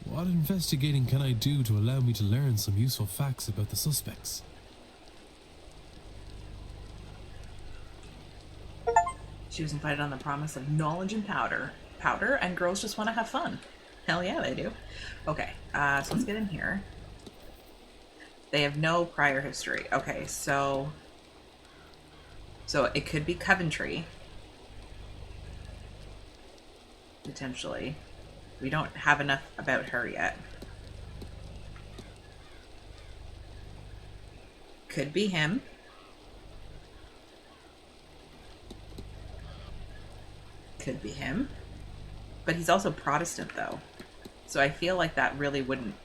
what investigating can I do to allow me to learn some useful facts about the suspects? She was invited on the promise of knowledge and powder, and girls just want to have fun. Hell yeah, they do. Okay, so let's get in here. They have no prior history. Okay, so it could be Coventry. Potentially. We don't have enough about her yet. Could be him. Could be him. But he's also Protestant, though. So I feel like that really wouldn't...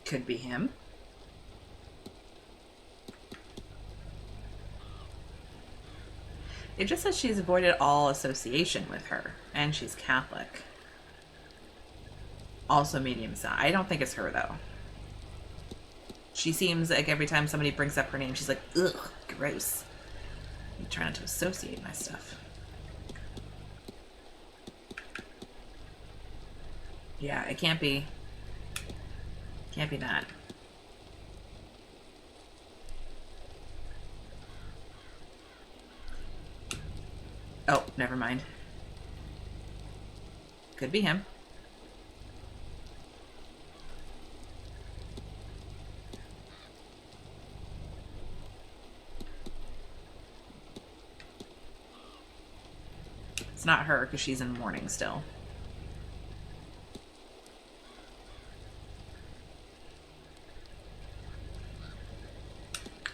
Could be him. It just says she's avoided all association with her, and she's Catholic. Also medium size. I don't think it's her, though. She seems like every time somebody brings up her name, she's like, ugh, gross. I'm trying to associate my stuff. Yeah, it can't be. Can't be that. Oh, never mind. Could be him. It's not her because she's in mourning still.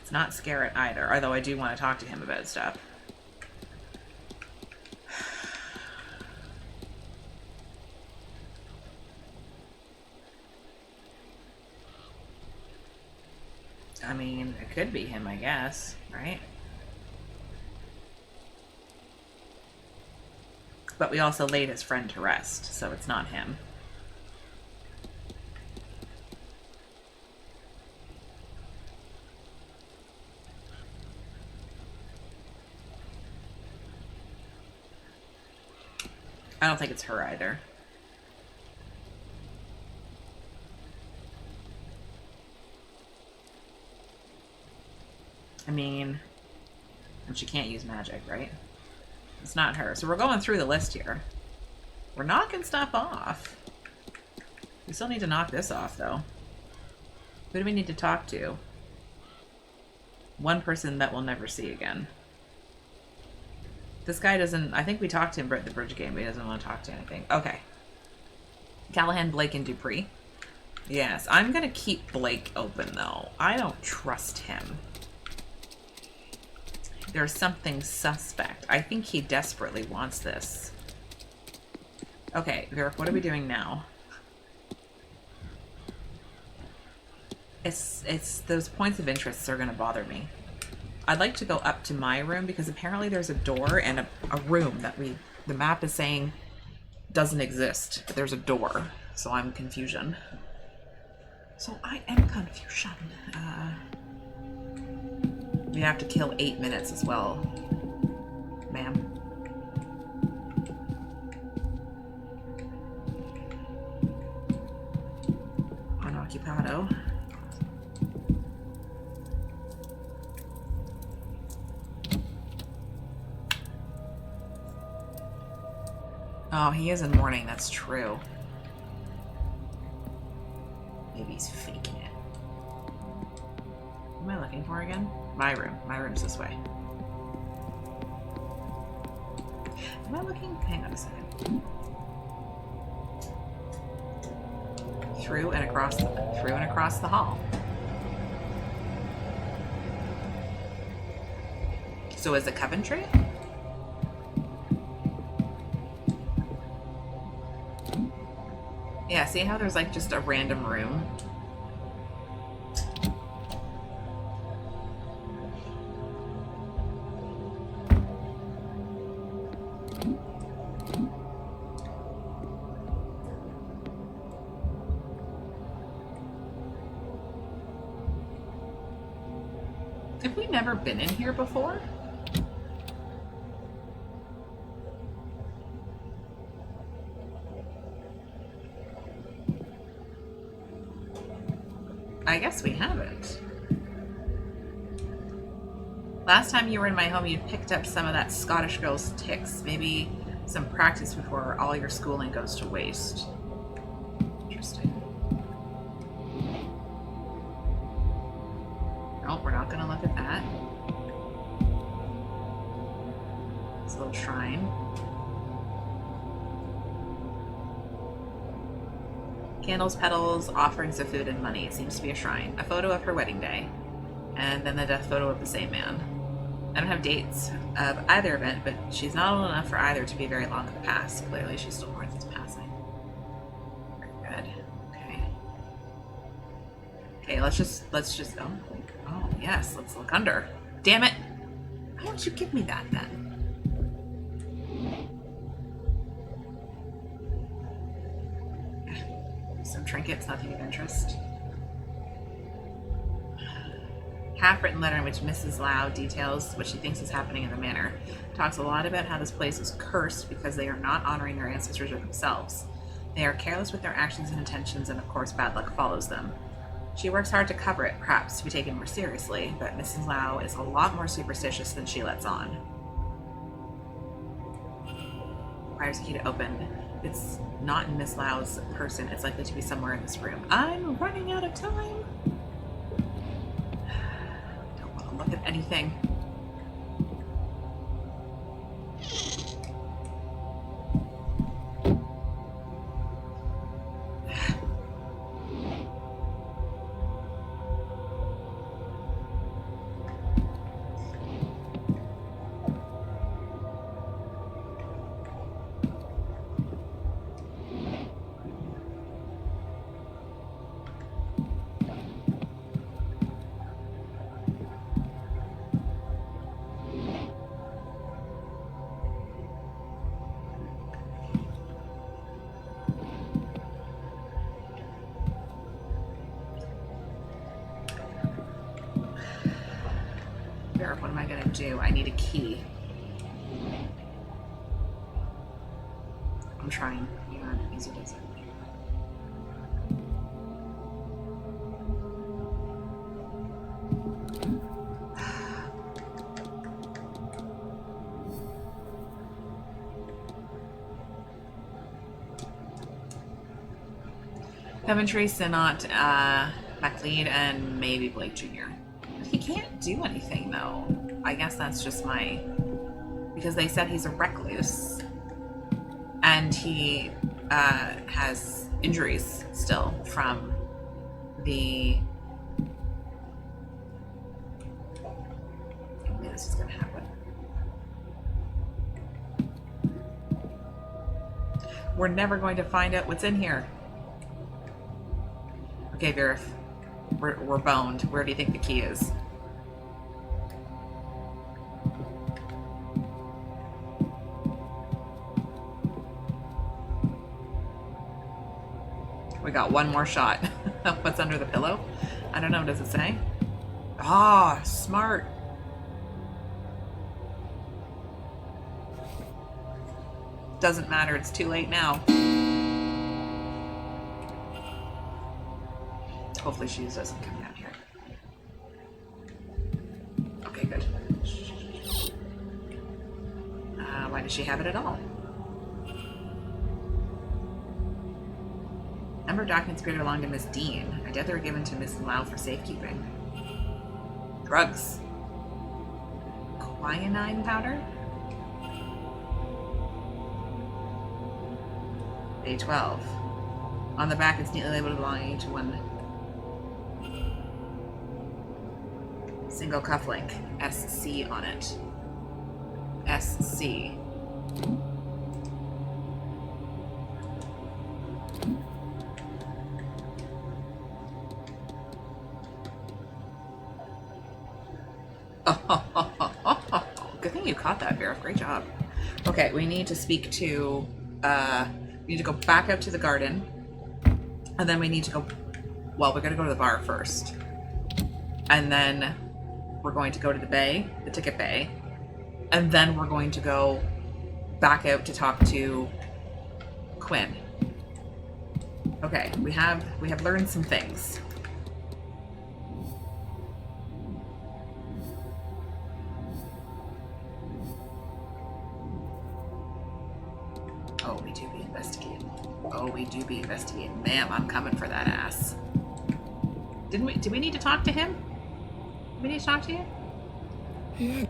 It's not Scarrett either, although I do want to talk to him about stuff. I mean, it could be him, I guess, right? But we also laid his friend to rest, so it's not him. I don't think it's her either. I mean, and she can't use magic, right? It's not her. So we're going through the list here. We're knocking stuff off. We still need to knock this off, though. Who do we need to talk to? One person that we'll never see again. This guy doesn't... I think we talked to him at the bridge game, but he doesn't want to talk to anything. Okay. Callahan, Blake, and Dupree. Yes, I'm going to keep Blake open, though. I don't trust him. There's something suspect. I think he desperately wants this. Okay, Varric, what are we doing now? It's those points of interest are going to bother me. I'd like to go up to my room because apparently there's a door and a room that the map is saying doesn't exist, but there's a door. So I'm confusion. So I am confusion. We have to kill 8 minutes as well, ma'am. Unoccupado. Oh, he is in mourning, that's true. Maybe he's faking it. What am I looking for again? My room. My room's this way. Am I looking? Hang on a second. Through and across the hall. So is it Coventry? Yeah, see how there's like just a random room? Have we never been in here before? I guess we haven't. Last time you were in my home, you picked up some of that Scottish girl's tics. Maybe some practice before all your schooling goes to waste. Interesting. Oh, we're not gonna look at that. This little shrine. Candles, petals, offerings of food and money. It seems to be a shrine. A photo of her wedding day. And then the death photo of the same man. I don't have dates of either event, but she's not old enough for either to be very long in the past. Clearly, she's still worth its passing. Very good. Okay. Okay, let's just, oh, yes, let's look under. Damn it! Why don't you give me that, then? Some trinkets, nothing of interest. Half-written letter in which Mrs. Lau details what she thinks is happening in the manor. Talks a lot about how this place is cursed because they are not honoring their ancestors or themselves. They are careless with their actions and intentions, and of course bad luck follows them. She works hard to cover it, perhaps to be taken more seriously, but Mrs. Lau is a lot more superstitious than she lets on. Requires a key to open. It's not in Miss Lau's person. It's likely to be somewhere in this room. I'm running out of time. Don't want to look at anything. What am I gonna do? I need a key. I'm trying. Yeah, easy does it. Coventry, Sinnott, MacLeod, and maybe Blake Jr. He can't do anything, though. I guess that's just my... Because they said he's a recluse. And he has injuries still from the... I knew this was going to happen. We're never going to find out what's in here. Okay, Virif. We're boned. Where do you think the key is? We got one more shot. What's under the pillow? I don't know. Does it say? Ah, smart. Doesn't matter. It's too late now. Hopefully she doesn't come down here. Okay, good. Why does she have it at all? Number of documents appear to belong to Miss Dean. I doubt they were given to Miss Lau for safekeeping. Drugs. Quinine powder? A12. On the back, it's neatly labeled belonging to one single cufflink. SC on it. SC. Good thing you caught that, Vera. Great job. Okay, we need to speak to, we need to go back out to the garden. And then we need to go, well, we're going to go to the bar first. And then we're going to go to the bay, the ticket bay. And then we're going to go back out to talk to Quinn. Okay, we have learned some things. Oh, we do be investigating. Oh, we do be investigating. Ma'am, I'm coming for that ass. Did we need to talk to him? We need to talk to you? Yeah.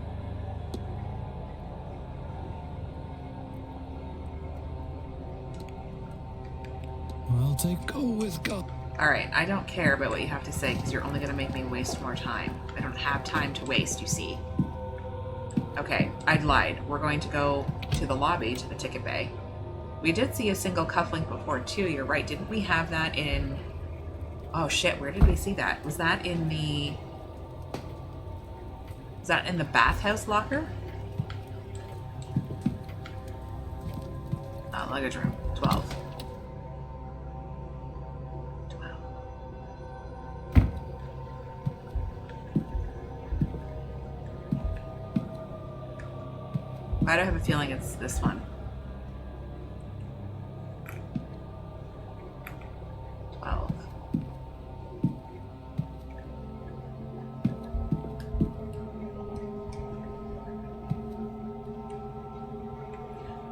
I'll take go with God. Alright, I don't care about what you have to say because you're only going to make me waste more time. I don't have time to waste, you see. Okay, I'd lied. We're going to go to the lobby, to the ticket bay. We did see a single cufflink before, too. You're right. Didn't we have that in... Oh, shit. Where did we see that? Was that in the... Is that in the bathhouse locker? Luggage room. 12. 12. I don't have a feeling it's this one. 12.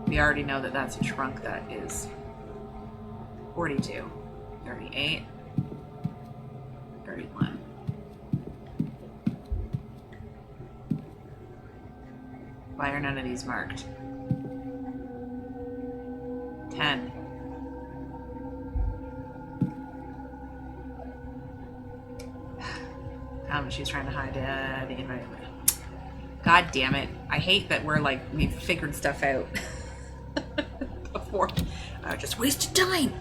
We already know that that's a trunk that is 42, 38, 31. Why are none of these marked? 10. She's trying to hide the invite. God damn it. I hate that we've figured stuff out before. I just wasted time.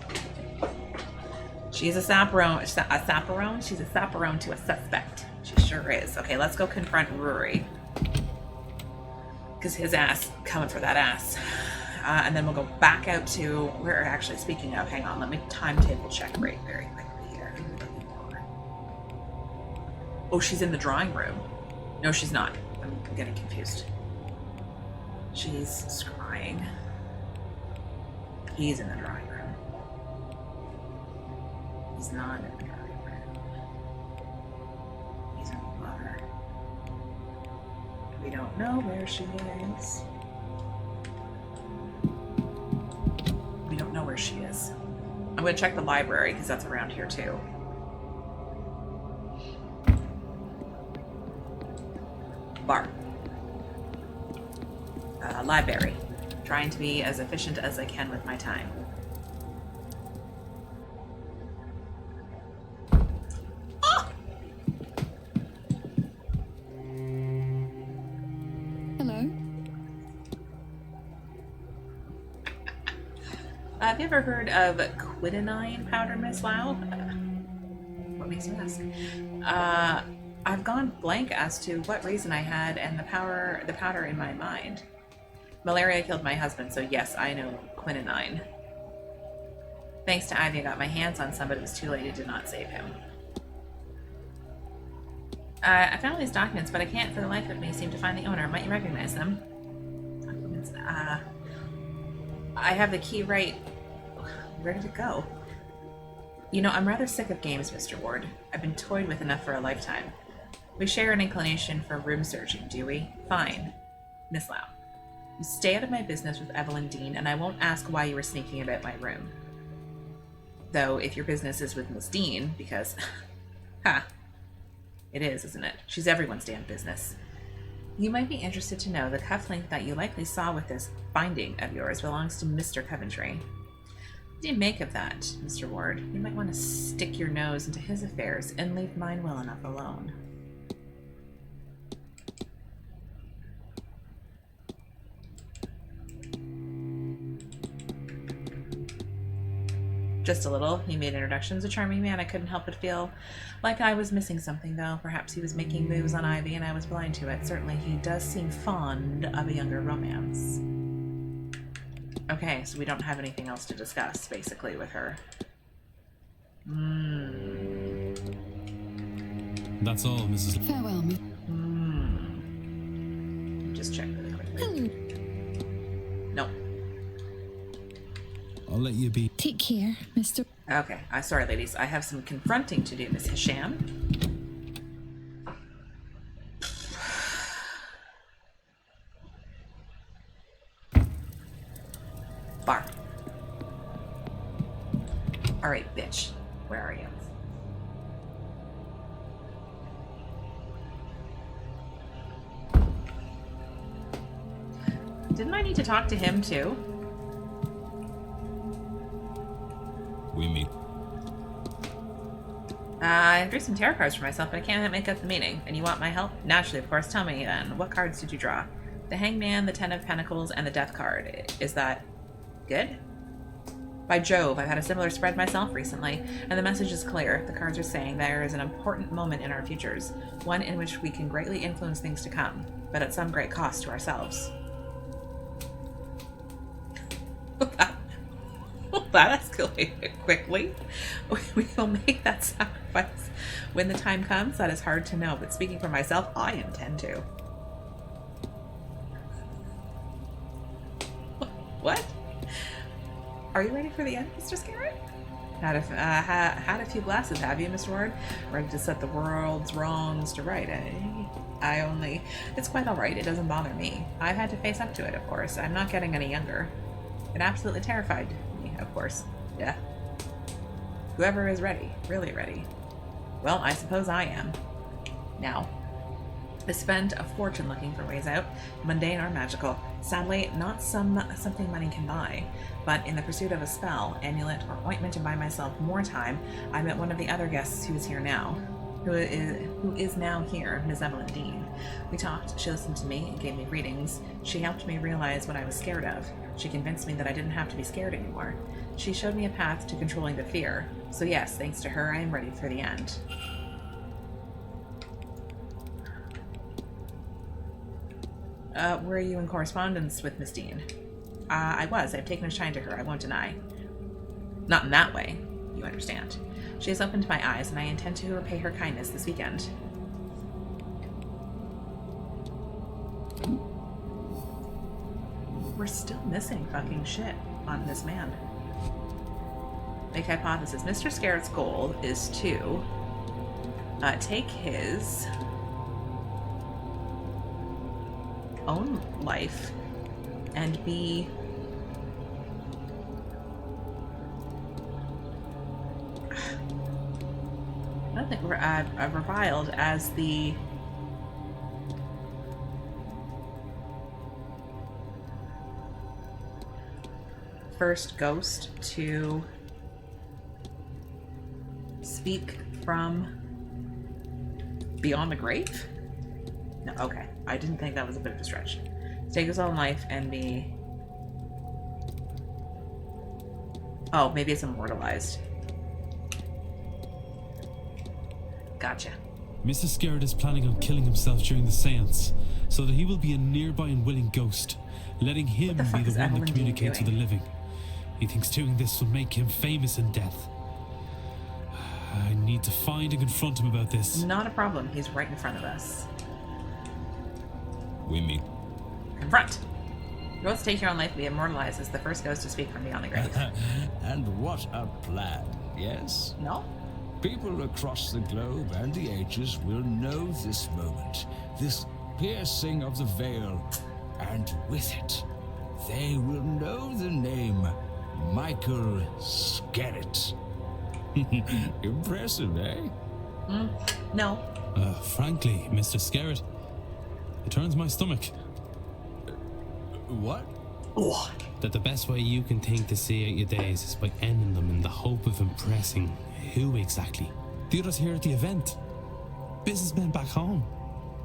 She's a sapperone. A sapperone? She's a sapperone to a suspect. She sure is. Okay, let's go confront Rory. Because his ass coming for that ass. And then we'll go back out to... We're actually, speaking of, hang on, let me timetable check very quickly here. Oh, she's in the drawing room. No, she's not. I'm getting confused. She's scrying. He's in the drawing room. He's not in the drawing room. He's in the bar. We don't know where she is. We don't know where she is. I'm going to check the library because that's around here too. Bar. Library. Trying to be as efficient as I can with my time. Oh! Hello? Have you ever heard of quinine powder, Miss Lau? What makes you ask? I've gone blank as to what reason I had and the powder in my mind. Malaria killed my husband, so yes, I know quinine. Thanks to Ivy, I got my hands on some, but it was too late. It did not save him. I found these documents, but I can't for the life of me seem to find the owner. Might you recognize them? Documents. I have the key right. Where did it go? You know, I'm rather sick of games, Mr. Ward. I've been toyed with enough for a lifetime. We share an inclination for room searching, do we? Fine. Miss Lau. You stay out of my business with Evelyn Dean, and I won't ask why you were sneaking about my room. Though, if your business is with Miss Dean, because... ha! It is, isn't it? She's everyone's damn business. You might be interested to know the cufflink that you likely saw with this binding of yours belongs to Mr. Coventry. What do you make of that, Mr. Ward? You might want to stick your nose into his affairs and leave mine well enough alone. Just a little. He made introductions. A charming man. I couldn't help but feel like I was missing something, though. Perhaps he was making moves on Ivy and I was blind to it. Certainly he does seem fond of a younger romance. Okay, so we don't have anything else to discuss, basically, with her. That's all, Mrs. Farewell, Miss. Just check really quickly. Hello. Nope. I'll let you be. Take care, Mr. Okay, sorry, ladies. I have some confronting to do, Miss Hisham. Bar. Alright, bitch. Where are you? Didn't I need to talk to him, too? We meet. I drew some tarot cards for myself, but I can't make out the meaning. And you want my help? Naturally, of course. Tell me, then. What cards did you draw? The Hangman, the Ten of Pentacles, and the Death card. Is that good? By Jove, I've had a similar spread myself recently, and the message is clear. The cards are saying there is an important moment in our futures, one in which we can greatly influence things to come, but at some great cost to ourselves. That escalated quickly. We will make that sacrifice when the time comes. That is hard to know, but speaking for myself, I intend to. What? Are you ready for the end, Mr. Scarrett? Had a few glasses, have you, Mr. Ward? Ready to set the world's wrongs to right, eh? It's quite alright, it doesn't bother me. I've had to face up to it, of course. I'm not getting any younger. It absolutely terrified me, of course. Yeah. Whoever is ready, really ready. Well, I suppose I am. Now, I spent a fortune looking for ways out, mundane or magical. Sadly, not something money can buy. But in the pursuit of a spell, amulet, or ointment to buy myself more time, I met one of the other guests who is here now. Who is now here, Miss Evelyn Dean. We talked, she listened to me and gave me readings. She helped me realize what I was scared of. She convinced me that I didn't have to be scared anymore. She showed me a path to controlling the fear. So yes, thanks to her, I am ready for the end. Were you in correspondence with Miss Dean? I was. I've taken a shine to her, I won't deny. Not in that way, you understand. She has opened my eyes, and I intend to repay her kindness this weekend. We're still missing fucking shit on this man. Make hypothesis. Mr. Scarrett's goal is to take his own life and be think reviled as the first ghost to speak from beyond the grave? No, okay. I didn't think that was a bit of a stretch. Take his own life and be... Oh, maybe it's immortalized. Gotcha. Mr. Scarrett is planning on killing himself during the seance, so that he will be a nearby and willing ghost, letting him be the one that communicates with the living. He thinks doing this will make him famous in death. I need to find and confront him about this. Not a problem. He's right in front of us. We meet. Confront! Ghost take your own life, be immortalized as the first ghost to speak from beyond the grave. And what a plan, yes? No? People across the globe and the ages will know this moment, this piercing of the veil, and with it, they will know the name Michael Scarrett. Impressive, eh? No. Frankly, Mr. Scarrett, it turns my stomach. What? Oh. That the best way you can think to see out your days is by ending them in the hope of impressing who exactly? The others here at the event? Businessmen back home?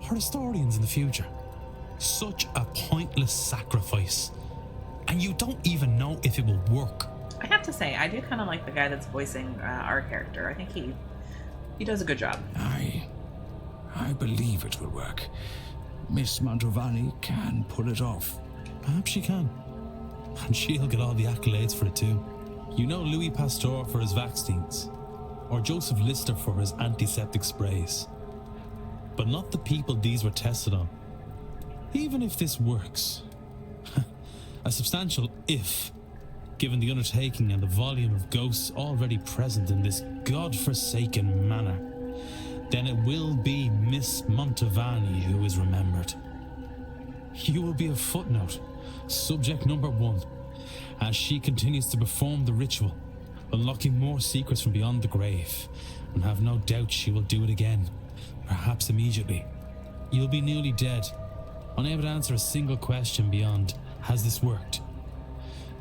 Or historians in the future? Such a pointless sacrifice. And you don't even know if it will work. I have to say, I do kind of like the guy that's voicing our character. I think he does a good job. I believe it will work. Miss Mantovani can pull it off. Perhaps she can. And she'll get all the accolades for it too. You know Louis Pasteur for his vaccines, or Joseph Lister for his antiseptic sprays. But not the people these were tested on. Even if this works, a substantial if, given the undertaking and the volume of ghosts already present in this godforsaken manor, then it will be Miss Mantovani who is remembered. You will be a footnote, subject number 1, as she continues to perform the ritual, unlocking more secrets from beyond the grave, and have no doubt she will do it again, perhaps immediately. You'll be newly dead, unable to answer a single question beyond, has this worked?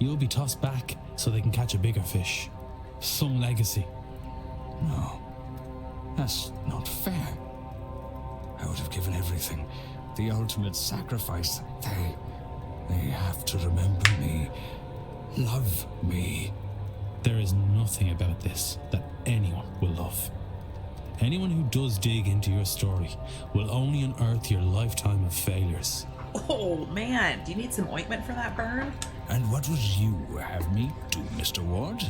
You'll be tossed back so they can catch a bigger fish. Some legacy. No, that's not fair. I would have given everything, the ultimate sacrifice. They have to remember me, love me. There is nothing about this that anyone will love. Anyone who does dig into your story will only unearth your lifetime of failures. Oh man, do you need some ointment for that burn? And what would you have me do, Mr. Ward?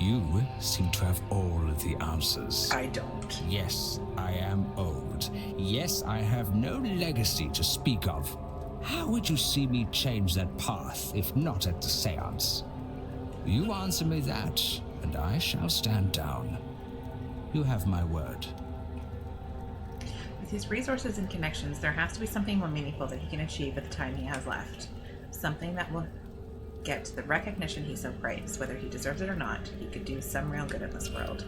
You seem to have all the answers. I don't. Yes, I am old. Yes, I have no legacy to speak of. How would you see me change that path, if not at the seance? You answer me that, and I shall stand down. You have my word. With his resources and connections, there has to be something more meaningful that he can achieve at the time he has left. Something that will get the recognition he so craves. Whether he deserves it or not, he could do some real good in this world.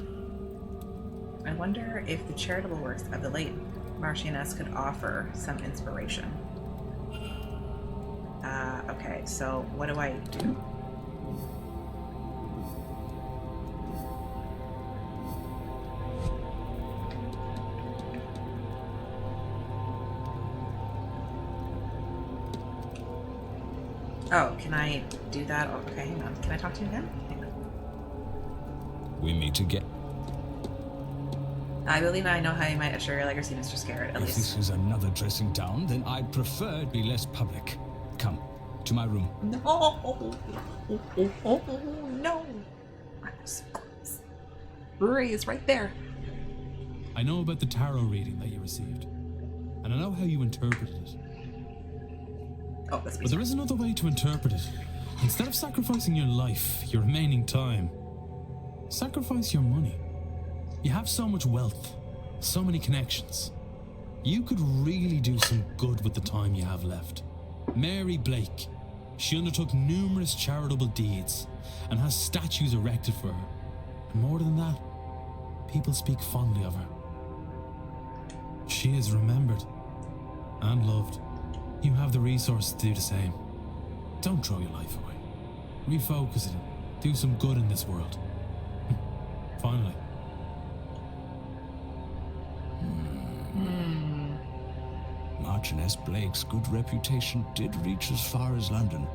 I wonder if the charitable works of the late Marchioness could offer some inspiration. Okay, so what do I do? Oh, can I do that? Okay, hang on. Can I talk to you again? Hang on. We meet again. I believe I know how you might assure your legacy, Mr. Scarrett, at If least. this is another dressing down, then I'd prefer it be less public. Come, to my room. No! No! I was so close. Brewery is right there. I know about the tarot reading that you received, and I know how you interpreted it. Oh, that's But there is another way to interpret it. Instead of sacrificing your life, your remaining time, sacrifice your money. You have so much wealth, so many connections. You could really do some good with the time you have left. Mary Blake, she undertook numerous charitable deeds and has statues erected for her. And more than that, people speak fondly of her. She is remembered and loved. You have the resources to do the same. Don't throw your life away. Refocus it and do some good in this world. Finally. Marchioness Blake's good reputation did reach as far as London,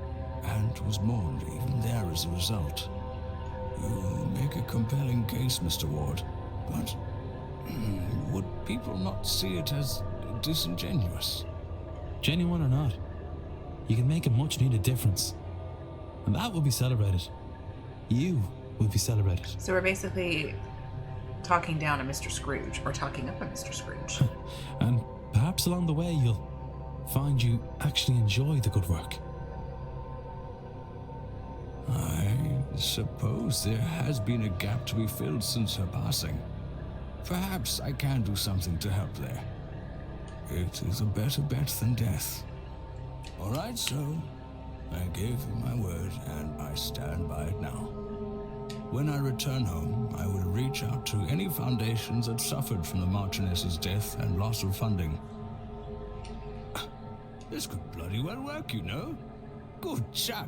and was mourned even there as a result. You make a compelling case, Mr. Ward, but would people not see it as disingenuous? Genuine or not, you can make a much needed difference. And that will be celebrated. You will be celebrated. So we're basically talking down to Mr. Scrooge, or talking up a Mr. Scrooge. And perhaps along the way you'll find you actually enjoy the good work. I suppose there has been a gap to be filled since her passing. Perhaps I can do something to help there. It is a better bet than death. All right, so I gave you my word, and I stand by it now. When I return home, I will reach out to any foundations that suffered from the Marchioness's death and loss of funding. This could bloody well work, you know. Good chap.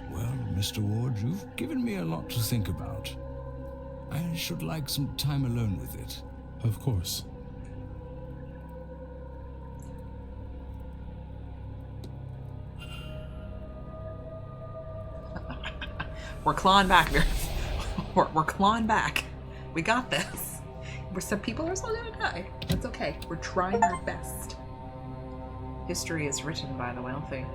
Well, Mr. Ward, you've given me a lot to think about. I should like some time alone with it. Of course. We're clawing back. We're clawing back. We got this. Some people are still gonna die. That's okay. We're trying our best. History is written by the wealthy.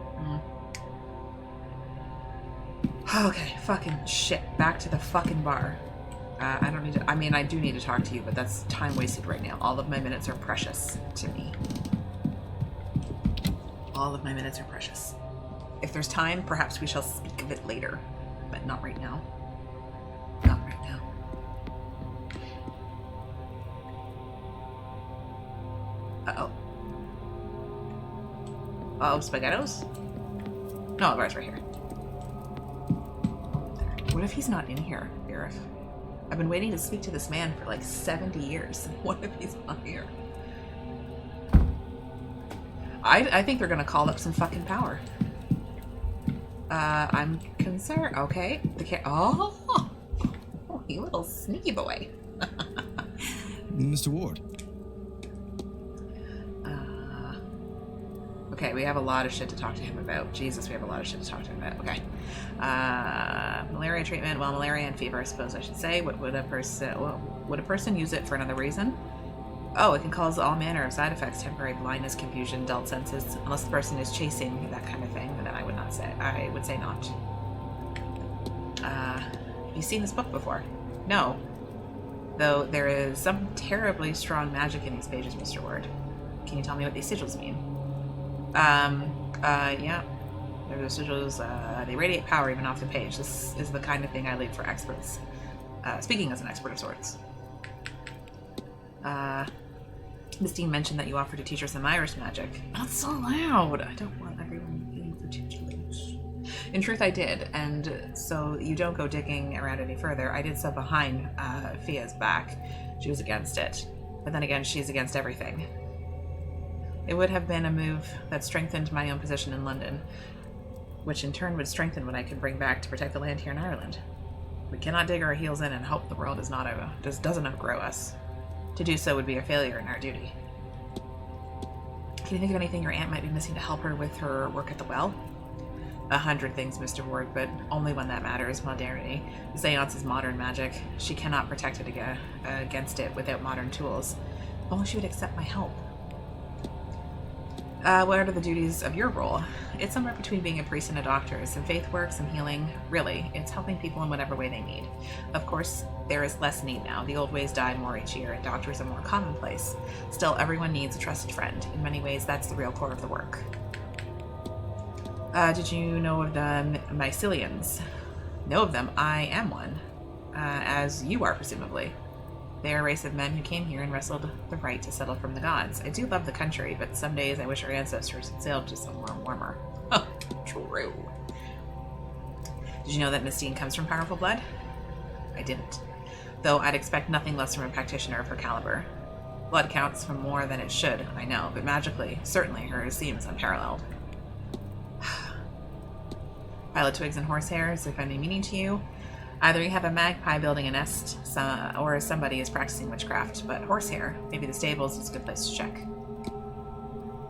Okay, fucking shit. Back to the fucking bar. I don't need to. I mean, I do need to talk to you, but that's time wasted right now. All of my minutes are precious to me. All of my minutes are precious. If there's time, perhaps we shall speak of it later, but not right now. Not right now. Uh-oh. Uh-oh, spaghettos? No, the bar's right here. What if he's not in here, Gareth? I've been waiting to speak to this man for like 70 years. What if he's not here? I think they're gonna call up some fucking power. I'm concerned. Okay. Oh, you little sneaky boy. Mr. Ward. Okay, we have a lot of shit to talk to him about. Jesus, we have a lot of shit to talk to him about. Okay. Malaria treatment. Well, malaria and fever, I suppose I should say. Would a person use it for another reason? Oh, it can cause all manner of side effects: temporary blindness, confusion, dulled senses. Unless the person is chasing that kind of thing, then I would not say. I would say not. Have you seen this book before? No. Though there is some terribly strong magic in these pages, Mr. Ward. Can you tell me what these sigils mean? Yeah. They're the sigils, they radiate power even off the page. This is the kind of thing I leave for experts. Speaking as an expert of sorts. Miss Dean mentioned that you offered to teach her some Irish magic. Not so loud! I don't want everyone being particular. In truth, I did, and so you don't go digging around any further. I did so behind Fia's back. She was against it. But then again, she's against everything. It would have been a move that strengthened my own position in London, which in turn would strengthen what I could bring back to protect the land here in Ireland. We cannot dig our heels in and hope the world doesn't outgrow us. To do so would be a failure in our duty. Can you think of anything your aunt might be missing to help her with her work at the well? 100 things, Mr. Ward, but only one that matters: modernity. Seance is modern magic. She cannot protect it against it without modern tools. If only she would accept my help. What are the duties of your role? It's somewhere between being a priest and a doctor. Some faith work, some healing. Really, it's helping people in whatever way they need. Of course, there is less need now. The old ways die more each year, and doctors are more commonplace. Still, everyone needs a trusted friend. In many ways, that's the real core of the work. Did you know of the Mycelians? Know of them? I am one. As you are, presumably. They are a race of men who came here and wrestled the right to settle from the gods. I do love the country, but some days I wish our ancestors had sailed to somewhere warmer. Oh, true. Did you know that Mistine comes from powerful blood? I didn't. Though I'd expect nothing less from a practitioner of her caliber. Blood counts for more than it should, I know, but magically, certainly hers seems unparalleled. Violet twigs and horsehairs, if any meaning to you. Either you have a magpie building a nest, or somebody is practicing witchcraft, but horsehair, maybe the stables is a good place to check.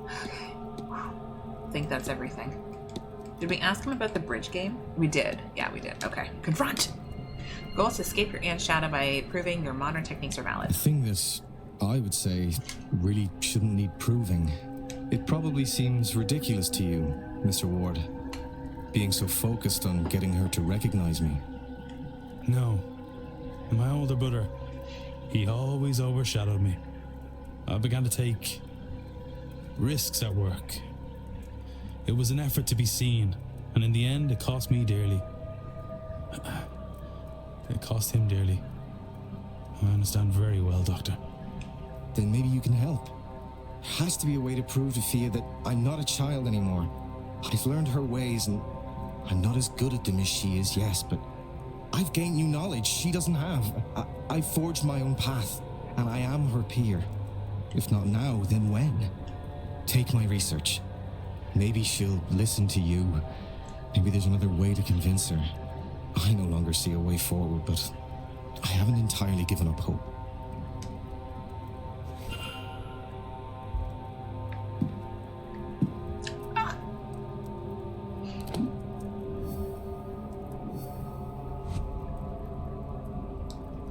Okay. I think that's everything. Did we ask him about the bridge game? We did. Yeah, we did. Okay. Confront! Goal is to escape your aunt's shadow by proving your modern techniques are valid. The thing that I would say really shouldn't need proving. It probably seems ridiculous to you, Mr. Ward, being so focused on getting her to recognize me. No. My older brother, he always overshadowed me. I began to take risks at work. It was an effort to be seen, and in the end, it cost me dearly. It cost him dearly. I understand very well, Doctor. Then maybe you can help. Has to be a way to prove to Fia that I'm not a child anymore. I've learned her ways, and I'm not as good at them as she is, yes, but I've gained new knowledge she doesn't have. I've forged my own path, and I am her peer. If not now, then when? Take my research. Maybe she'll listen to you. Maybe there's another way to convince her. I no longer see a way forward, but I haven't entirely given up hope.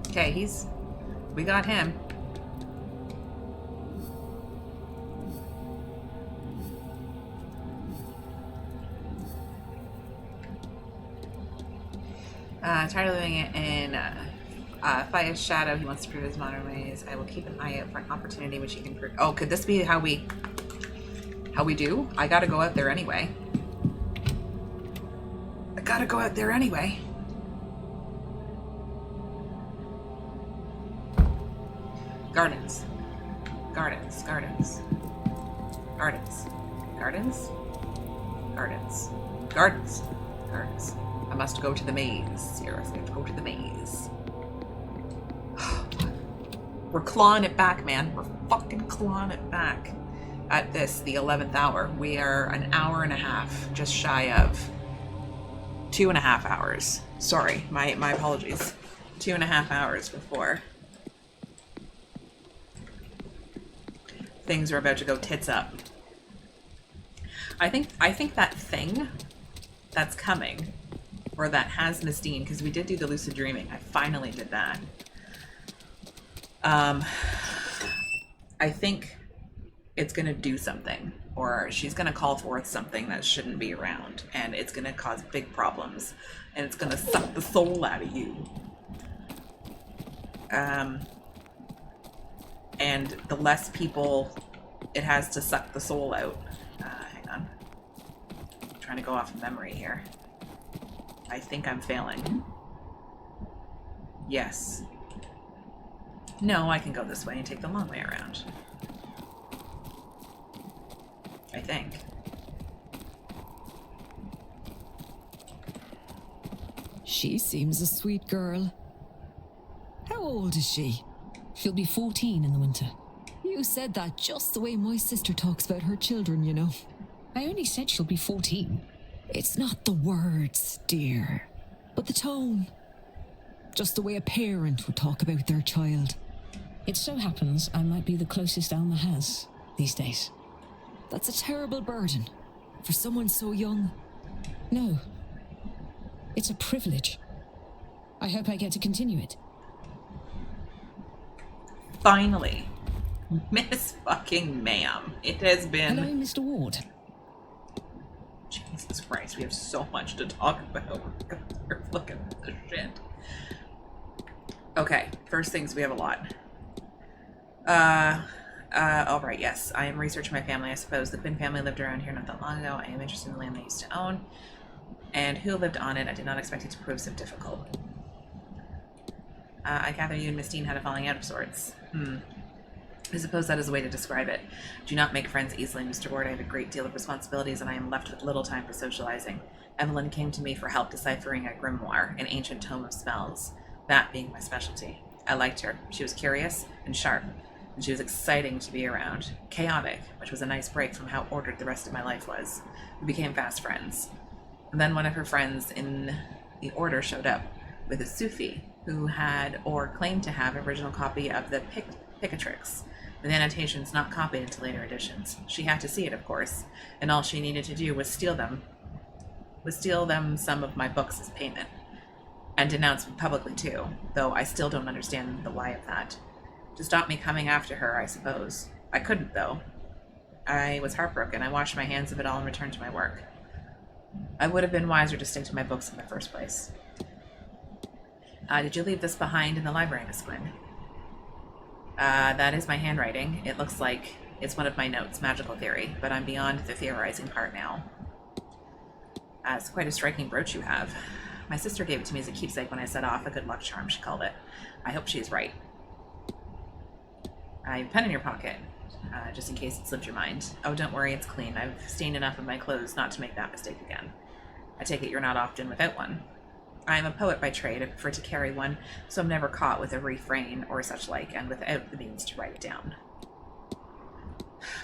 Okay, we got him. Tired of living in Fia's shadow. He wants to prove his modern ways. I will keep an eye out for an opportunity which he can prove. Oh, could this be how we do? I gotta go out there anyway. Gardens. Gardens. Gardens. Gardens. Gardens. Gardens. Gardens. Gardens. I must go to the maze. Seriously, I have to go to the maze. We're clawing it back, man. We're fucking clawing it back. At this, the 11th hour. We are an hour and a half, just shy of 2.5 hours. Sorry, my apologies. 2.5 hours before things are about to go tits up. I think that thing that's coming, or that has Mistine, because we did do the lucid dreaming. I finally did that. I think it's going to do something, or she's going to call forth something that shouldn't be around, and it's going to cause big problems, and it's going to suck the soul out of you. And the less people it has to suck the soul out. Hang on. I'm trying to go off of memory here. I think I'm failing. Yes. No, I can go this way and take the long way around. I think. She seems a sweet girl. How old is she? She'll be 14 in the winter. You said that just the way my sister talks about her children, you know. I only said she'll be 14. It's not the words, dear, but the tone. Just the way a parent would talk about their child. It so happens I might be the closest Alma has these days. That's a terrible burden for someone so young. No. It's a privilege. I hope I get to continue it. Finally. Miss fucking ma'am. It has been... Hello, Mr. Ward. Jesus Christ, we have so much to talk about. We're looking at this shit. Okay, first things, we have a lot. Alright, yes. I am researching my family, I suppose. The Quinn family lived around here not that long ago. I am interested in the land they used to own. And who lived on it. I did not expect it to prove so difficult. I gather you and Miss Dean had a falling out of sorts. I suppose that is a way to describe it. Do not make friends easily, Mr. Ward. I have a great deal of responsibilities, and I am left with little time for socializing. Evelyn came to me for help deciphering a grimoire, an ancient tome of spells, that being my specialty. I liked her. She was curious and sharp, and she was exciting to be around. Chaotic, which was a nice break from how ordered the rest of my life was. We became fast friends. And then one of her friends in the Order showed up with a Sufi who had, or claimed to have, an original copy of the Picatrix, with annotations not copied into later editions. She had to see it, of course, and all she needed to do was steal them some of my books as payment. And denounce them publicly too, though I still don't understand the why of that. To stop me coming after her, I suppose. I couldn't, though. I was heartbroken. I washed my hands of it all and returned to my work. I would have been wiser to stick to my books in the first place. Did you leave this behind in the library, Miss Quinn? That is my handwriting. It looks like it's one of my notes, magical theory, but I'm beyond the theorizing part now. It's quite a striking brooch you have. My sister gave it to me as a keepsake when I set off, a good luck charm, she called it. I hope she is right. I have a pen in your pocket, just in case it slipped your mind. Oh, don't worry, it's clean. I've stained enough of my clothes not to make that mistake again. I take it you're not often without one. I am a poet by trade. I prefer to carry one, so I'm never caught with a refrain or such like, and without the means to write it down.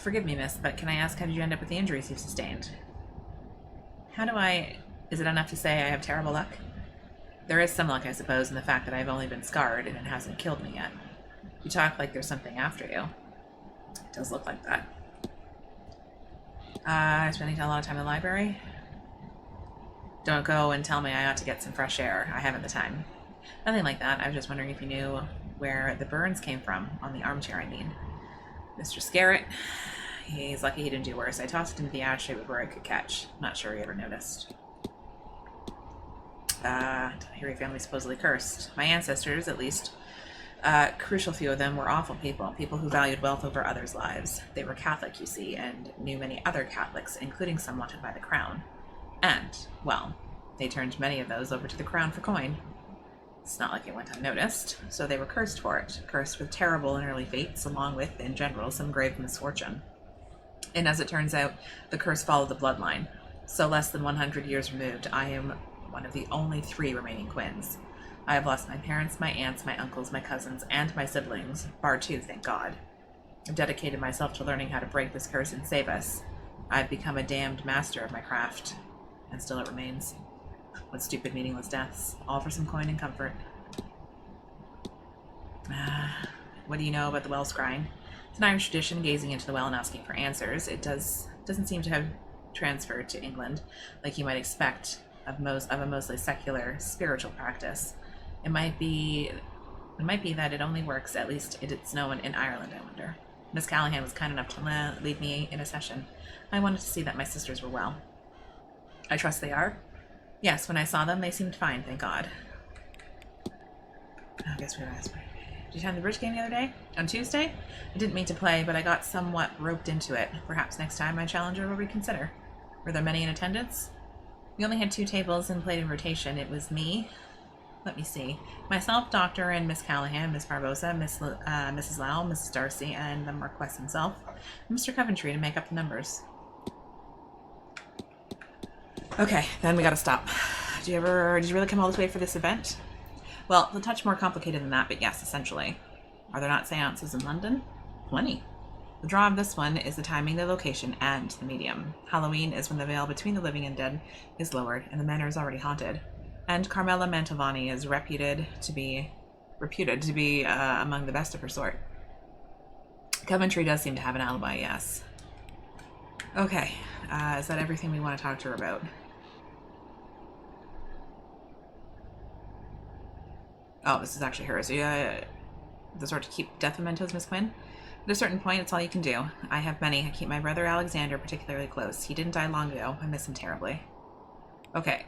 Forgive me, miss, but can I ask, how did you end up with the injuries you've sustained? Is it enough to say I have terrible luck? There is some luck, I suppose, in the fact that I've only been scarred and it hasn't killed me yet. You talk like there's something after you. It does look like that. Spending a lot of time in the library? Don't go and tell me I ought to get some fresh air. I haven't the time. Nothing like that. I was just wondering if you knew where the burns came from. On the armchair, I mean. Mr. Scarrett. He's lucky he didn't do worse. I tossed it into the ashtray before I could catch. Not sure he ever noticed. I hear your family supposedly cursed. My ancestors, at least, a crucial few of them were awful people. People who valued wealth over others' lives. They were Catholic, you see, and knew many other Catholics, including some wanted by the crown. And, well, they turned many of those over to the crown for coin. It's not like it went unnoticed, so they were cursed for it. Cursed with terrible and early fates, along with, in general, some grave misfortune. And as it turns out, the curse followed the bloodline. So less than 100 years removed, I am one of the only 3 remaining Quinns. I have lost my parents, my aunts, my uncles, my cousins, and my siblings, bar 2, thank God. I've dedicated myself to learning how to break this curse and save us. I've become a damned master of my craft, and still it remains. What stupid, meaningless deaths, all for some coin and comfort. What do you know about the well scrying? It's an Irish tradition, gazing into the well and asking for answers. It doesn't seem to have transferred to England, like you might expect of a mostly secular, spiritual practice. It might be that it only works, at least it's known in Ireland, I wonder. Miss Callahan was kind enough to lead me in a session. I wanted to see that my sisters were well. I trust they are? Yes, when I saw them, they seemed fine, thank God. I guess we were asked. Did you attend the bridge game the other day? On Tuesday? I didn't mean to play, but I got somewhat roped into it. Perhaps next time my challenger will reconsider. Were there many in attendance? We only had 2 tables and played in rotation. It was me. Let me see. Myself, Doctor, and Miss Callahan, Miss Barbosa, Mrs. Lau, Mrs. Darcy, and the Marquess himself, and Mr. Coventry to make up the numbers. Okay, then we gotta stop. Did you really come all this way for this event? Well, it's a touch more complicated than that, but yes, essentially. Are there not seances in London? Plenty. The draw of this one is the timing, the location, and the medium. Halloween is when the veil between the living and dead is lowered, and the manor is already haunted. And Carmela Mantovani is reputed to be among the best of her sort. Coventry does seem to have an alibi, yes. Okay, is that everything we want to talk to her about? Oh, this is actually hers. The sort to keep death mementos, Miss Quinn? At a certain point, it's all you can do. I have many. I keep my brother Alexander particularly close. He didn't die long ago. I miss him terribly. Okay,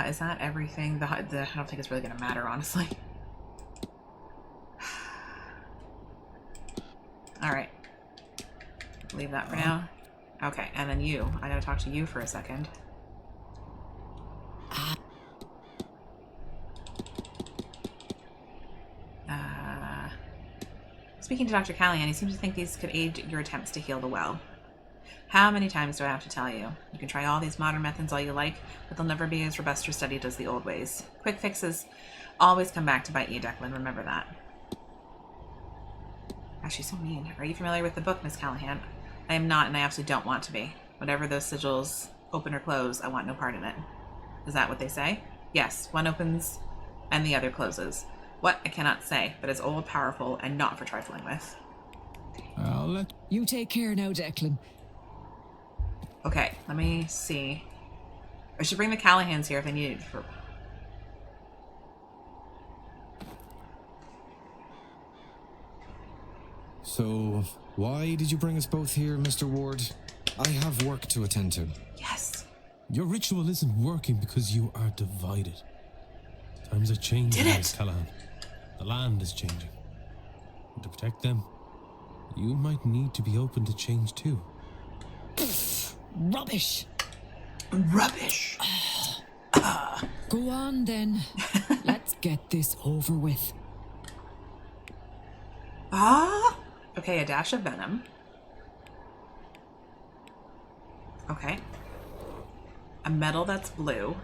is that everything? I don't think it's really going to matter, honestly. Alright. Leave that for now. Okay, and then you. I gotta talk to you for a second. Speaking to Dr. Callahan, he seems to think these could aid your attempts to heal the well. How many times do I have to tell you? You can try all these modern methods all you like, but they'll never be as robust or steady as the old ways. Quick fixes always come back to bite you, Declan. Remember that. Gosh, she's so mean. Are you familiar with the book, Miss Callahan? I am not, and I absolutely don't want to be. Whatever those sigils open or close, I want no part in it. Is that what they say? Yes, one opens and the other closes. What? I cannot say, but it's old, powerful, and not for trifling with. I'll let You take care now, Declan. Okay, let me see. I should bring the Callahans here if I need it for... So, why did you bring us both here, Mr. Ward? I have work to attend to. Yes. Your ritual isn't working because you are divided. Times are changing, Did it? Miss Callahan. The land is changing. And to protect them, you might need to be open to change too. Rubbish. Rubbish. Go on then. Let's get this over with. Ah. Okay, a dash of venom. Okay. A metal that's blue.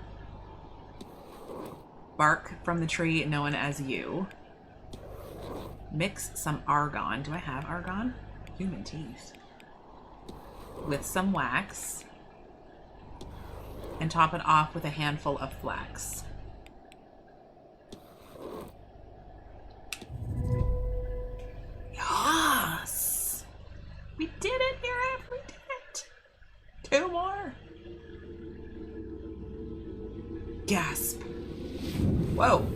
Bark from the tree known as yew. Mix some argon. Do I have argon? Human teeth. With some wax. And top it off with a handful of flax. Yes! We did it, Mira! We did it! 2 more! Gasp. Whoa.